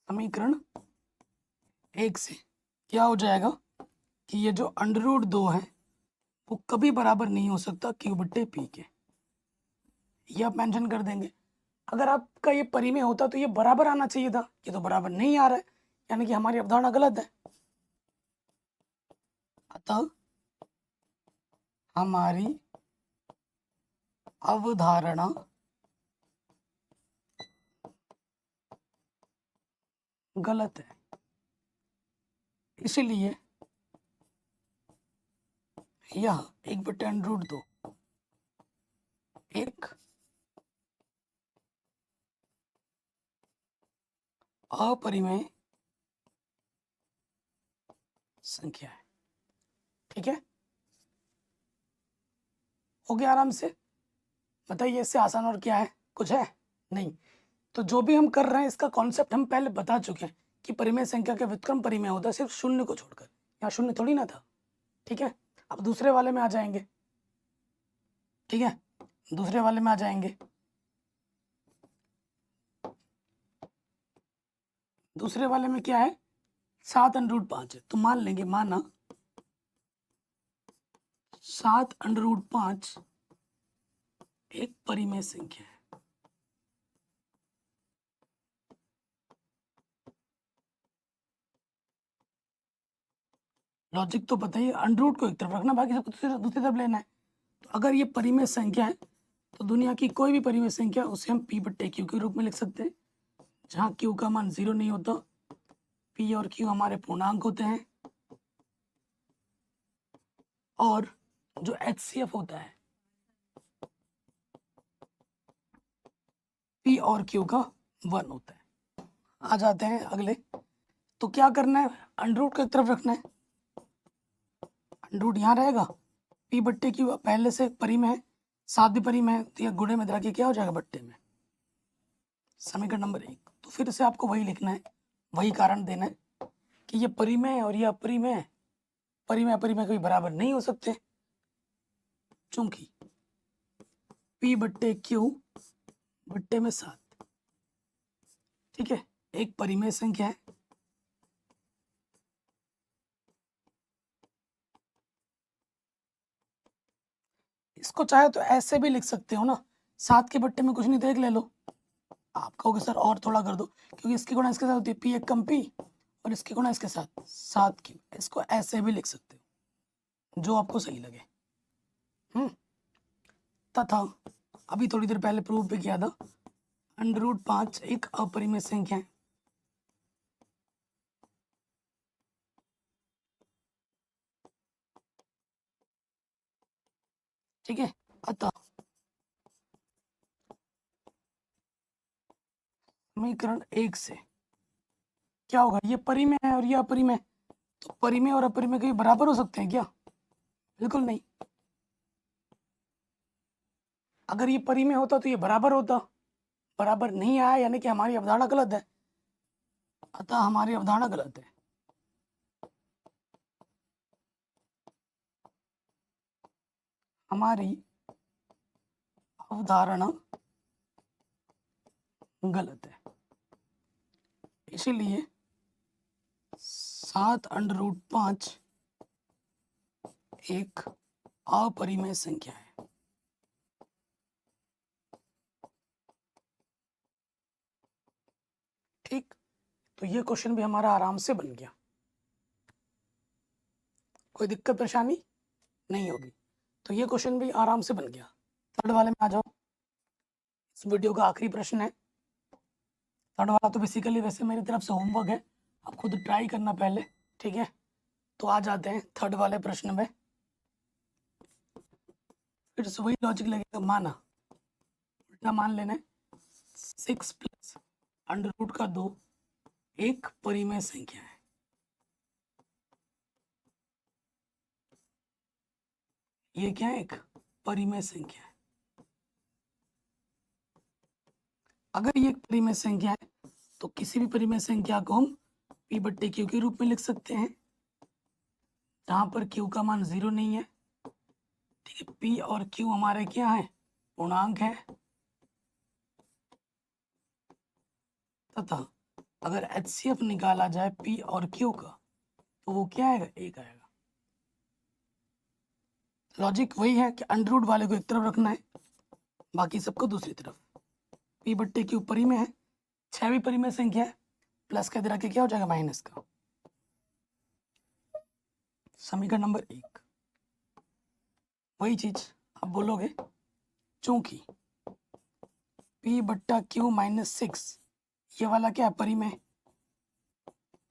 समीकरण 1 से क्या हो जाएगा कि ये जो √2 है वो कभी बराबर नहीं हो सकता Q/P के। ये आप मेंशन कर देंगे। अगर आपका ये परिमेय होता तो ये बराबर आना चाहिए था, ये तो बराबर नहीं आ रहा है, यानी कि हमारी अवधारणा गलत है। अतः हमारी अवधारणा गलत है, इसलिए यह 1/√2 एक अपरिमेय संख्या है। ठीक है, हो गया आराम से। बताइए इससे आसान और क्या है, कुछ है नहीं। तो जो भी हम कर रहे हैं इसका कॉन्सेप्ट हम पहले बता चुके हैं कि परिमेय संख्या के व्युत्क्रम परिमेय होता है सिर्फ शून्य को छोड़कर। यहाँ शून्य थोड़ी ना था। ठीक है, अब दूसरे वाले में आ जाएंगे। ठीक है, दूसरे वाले में आ जाएंगे। दूसरे वाले में क्या है, 7√5 है। तो मान लेंगे, माना 7√5 एक परिमेय संख्या है। लॉजिक तो पता ही, अंडर को एक तरफ रखना, बाकी सबको दूसरी तरफ लेना है। तो अगर ये परिमेय संख्या है तो दुनिया की कोई भी परिमेय संख्या उसे हम P/Q के रूप में लिख सकते हैं, जहाँ Q का मान 0 नहीं होता। P और Q हमारे पूर्णांक होते हैं, और जो HCF होता है P और Q का 1 होता है। आ जाते हैं अगले। तो क्या करना है, अंडर को एक तरफ रखना है। अंडर यहाँ रहेगा, P/Q पहले से परिमेय है, 7 भी परिमेय है, तो यह गुणे में रख के क्या हो जाएगा, बट्टे में। समीकरण नंबर 1। तो फिर से आपको वही लिखना है, वही कारण देना है कि ये परिमेय है और ये अपरिमेय है। परिमेय अपरिमेय कभी बराबर नहीं हो सकते, चूंकि P/Q बट्टे में 7। ठीक है, एक परिमेय संख्या है। इसको चाहे तो ऐसे भी लिख सकते हो ना, 7 के बट्टे में कुछ नहीं, तो एक ले लो। आप कहोगे सर और थोड़ा कर दो, क्योंकि इसकी गुणा इसके साथ होती है, P एक कम P और इसकी गुणा इसके साथ 7Q। इसको ऐसे भी लिख सकते हो, जो आपको सही लगे। तथा अभी थोड़ी देर पहले प्रूव भी किया था, अंडर√5 एक अपरिमेय संख्या है। ठीक है, अतः समीकरण 1 से क्या होगा, ये परिमेय है और ये अपरिमेय। तो परिमेय और अपरिमेय कहीं बराबर हो सकते हैं क्या, बिल्कुल नहीं। अगर ये परिमेय होता तो ये बराबर होता, बराबर नहीं आया, यानी कि हमारी अवधारणा गलत है। अतः हमारी अवधारणा गलत है। हमारी अवधारणा गलत है, इसीलिए 7√5 एक अपरिमेय संख्या है। ठीक, तो ये क्वेश्चन भी हमारा आराम से बन गया, कोई दिक्कत परेशानी नहीं होगी। तो ये क्वेश्चन भी आराम से बन गया। थर्ड वाले में आ जाओ, इस वीडियो का आखिरी प्रश्न है। थर्ड वाला तो बेसिकली वैसे मेरी तरफ से होमवर्क है, आप खुद ट्राई करना पहले। ठीक है, तो आ जाते हैं थर्ड वाले प्रश्न में। फिर से वही लॉजिक लगेगा, माना उल्टा मान लेना है, 6 + अंडर√2 एक परिमेय संख्या है। ये क्या है, एक परिमेय संख्या है। अगर ये एक परिमेय संख्या है तो किसी भी परिमेय संख्या को हम P/Q के रूप में लिख सकते हैं, जहां पर Q का मान 0 नहीं है। ठीक है, P और Q हमारे क्या है, पूर्णांक है। तथा अगर HCF निकाला जाए P और Q का, तो वो क्या आएगा, 1 आएगा। लॉजिक वही है कि अंडर वाले को एक तरफ रखना है, बाकी सबको दूसरी तरफ। P/Q परिमेय है, 6 भी परिमेय संख्या है, प्लस का इधर आके क्या हो जाएगा, माइनस का। समीकरण नंबर 1, वही चीज आप बोलोगे, चूंकि P/Q -6 ये वाला क्या है, परिमेय,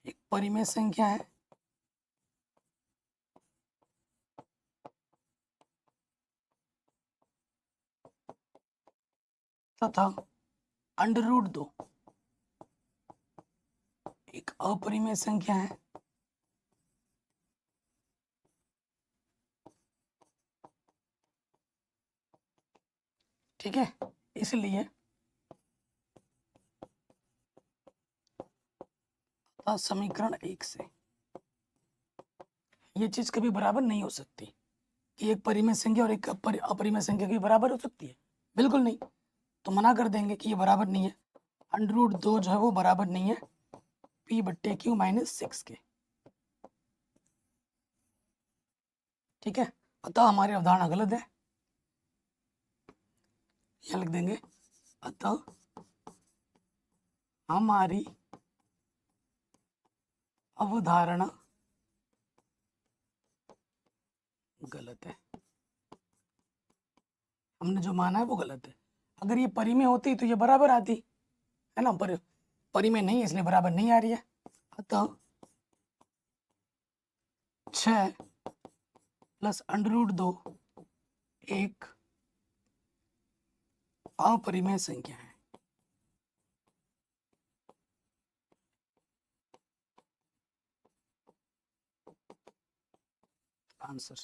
एक परिमेय संख्या है। तथा अंडर रूट 2 एक अपरिमेय संख्या है। ठीक है, इसलिए समीकरण 1 से ये चीज कभी बराबर नहीं हो सकती कि एक परिमेय संख्या और एक अपरिमेय संख्या की बराबर हो सकती है, बिल्कुल नहीं। तो मना कर देंगे कि ये बराबर नहीं है। अंडर रूट 2 जो है वो बराबर नहीं है p/q माइनस 6 के। ठीक है, अतः हमारी अवधारणा गलत है। यहाँ लिख देंगे अतः हमारी अवधारणा गलत है। हमने जो माना है वो गलत है। अगर ये परिमेय होती तो ये बराबर आती है ना, पर परिमेय नहीं इसलिए बराबर नहीं आ रही है। अतः 6 प्लस अंडर रूट 2 एक अपरिमेय संख्या है। आंसर।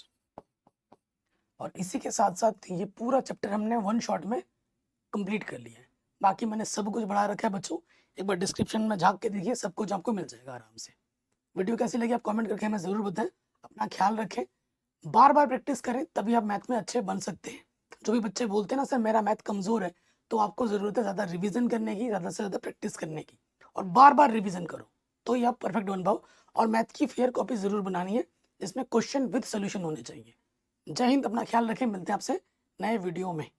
और इसी के साथ साथ ये पूरा चैप्टर हमने वन शॉट में कंप्लीट कर लिया है। बाकी मैंने सब कुछ बढ़ा रखा है बच्चों, एक बार डिस्क्रिप्शन में झांक के देखिए, सब कुछ आपको मिल जाएगा आराम से। वीडियो कैसी लगी आप कमेंट करके हमें ज़रूर बताएं। अपना ख्याल रखें, बार बार प्रैक्टिस करें तभी आप मैथ में अच्छे बन सकते हैं। जो भी बच्चे बोलते हैं ना सर मेरा मैथ कमज़ोर है, तो आपको ज़रूरत है ज़्यादा रिविज़न करने की, ज़्यादा से ज़्यादा प्रैक्टिस करने की, और बार बार रिविज़न करो तो ही आप परफेक्ट बन पाओ। और मैथ की फेयर कॉपी ज़रूर बनानी है जिसमें क्वेश्चन विद सोल्यूशन होने चाहिए। जय हिंद, अपना ख्याल रखें, मिलते हैं आपसे नए वीडियो में।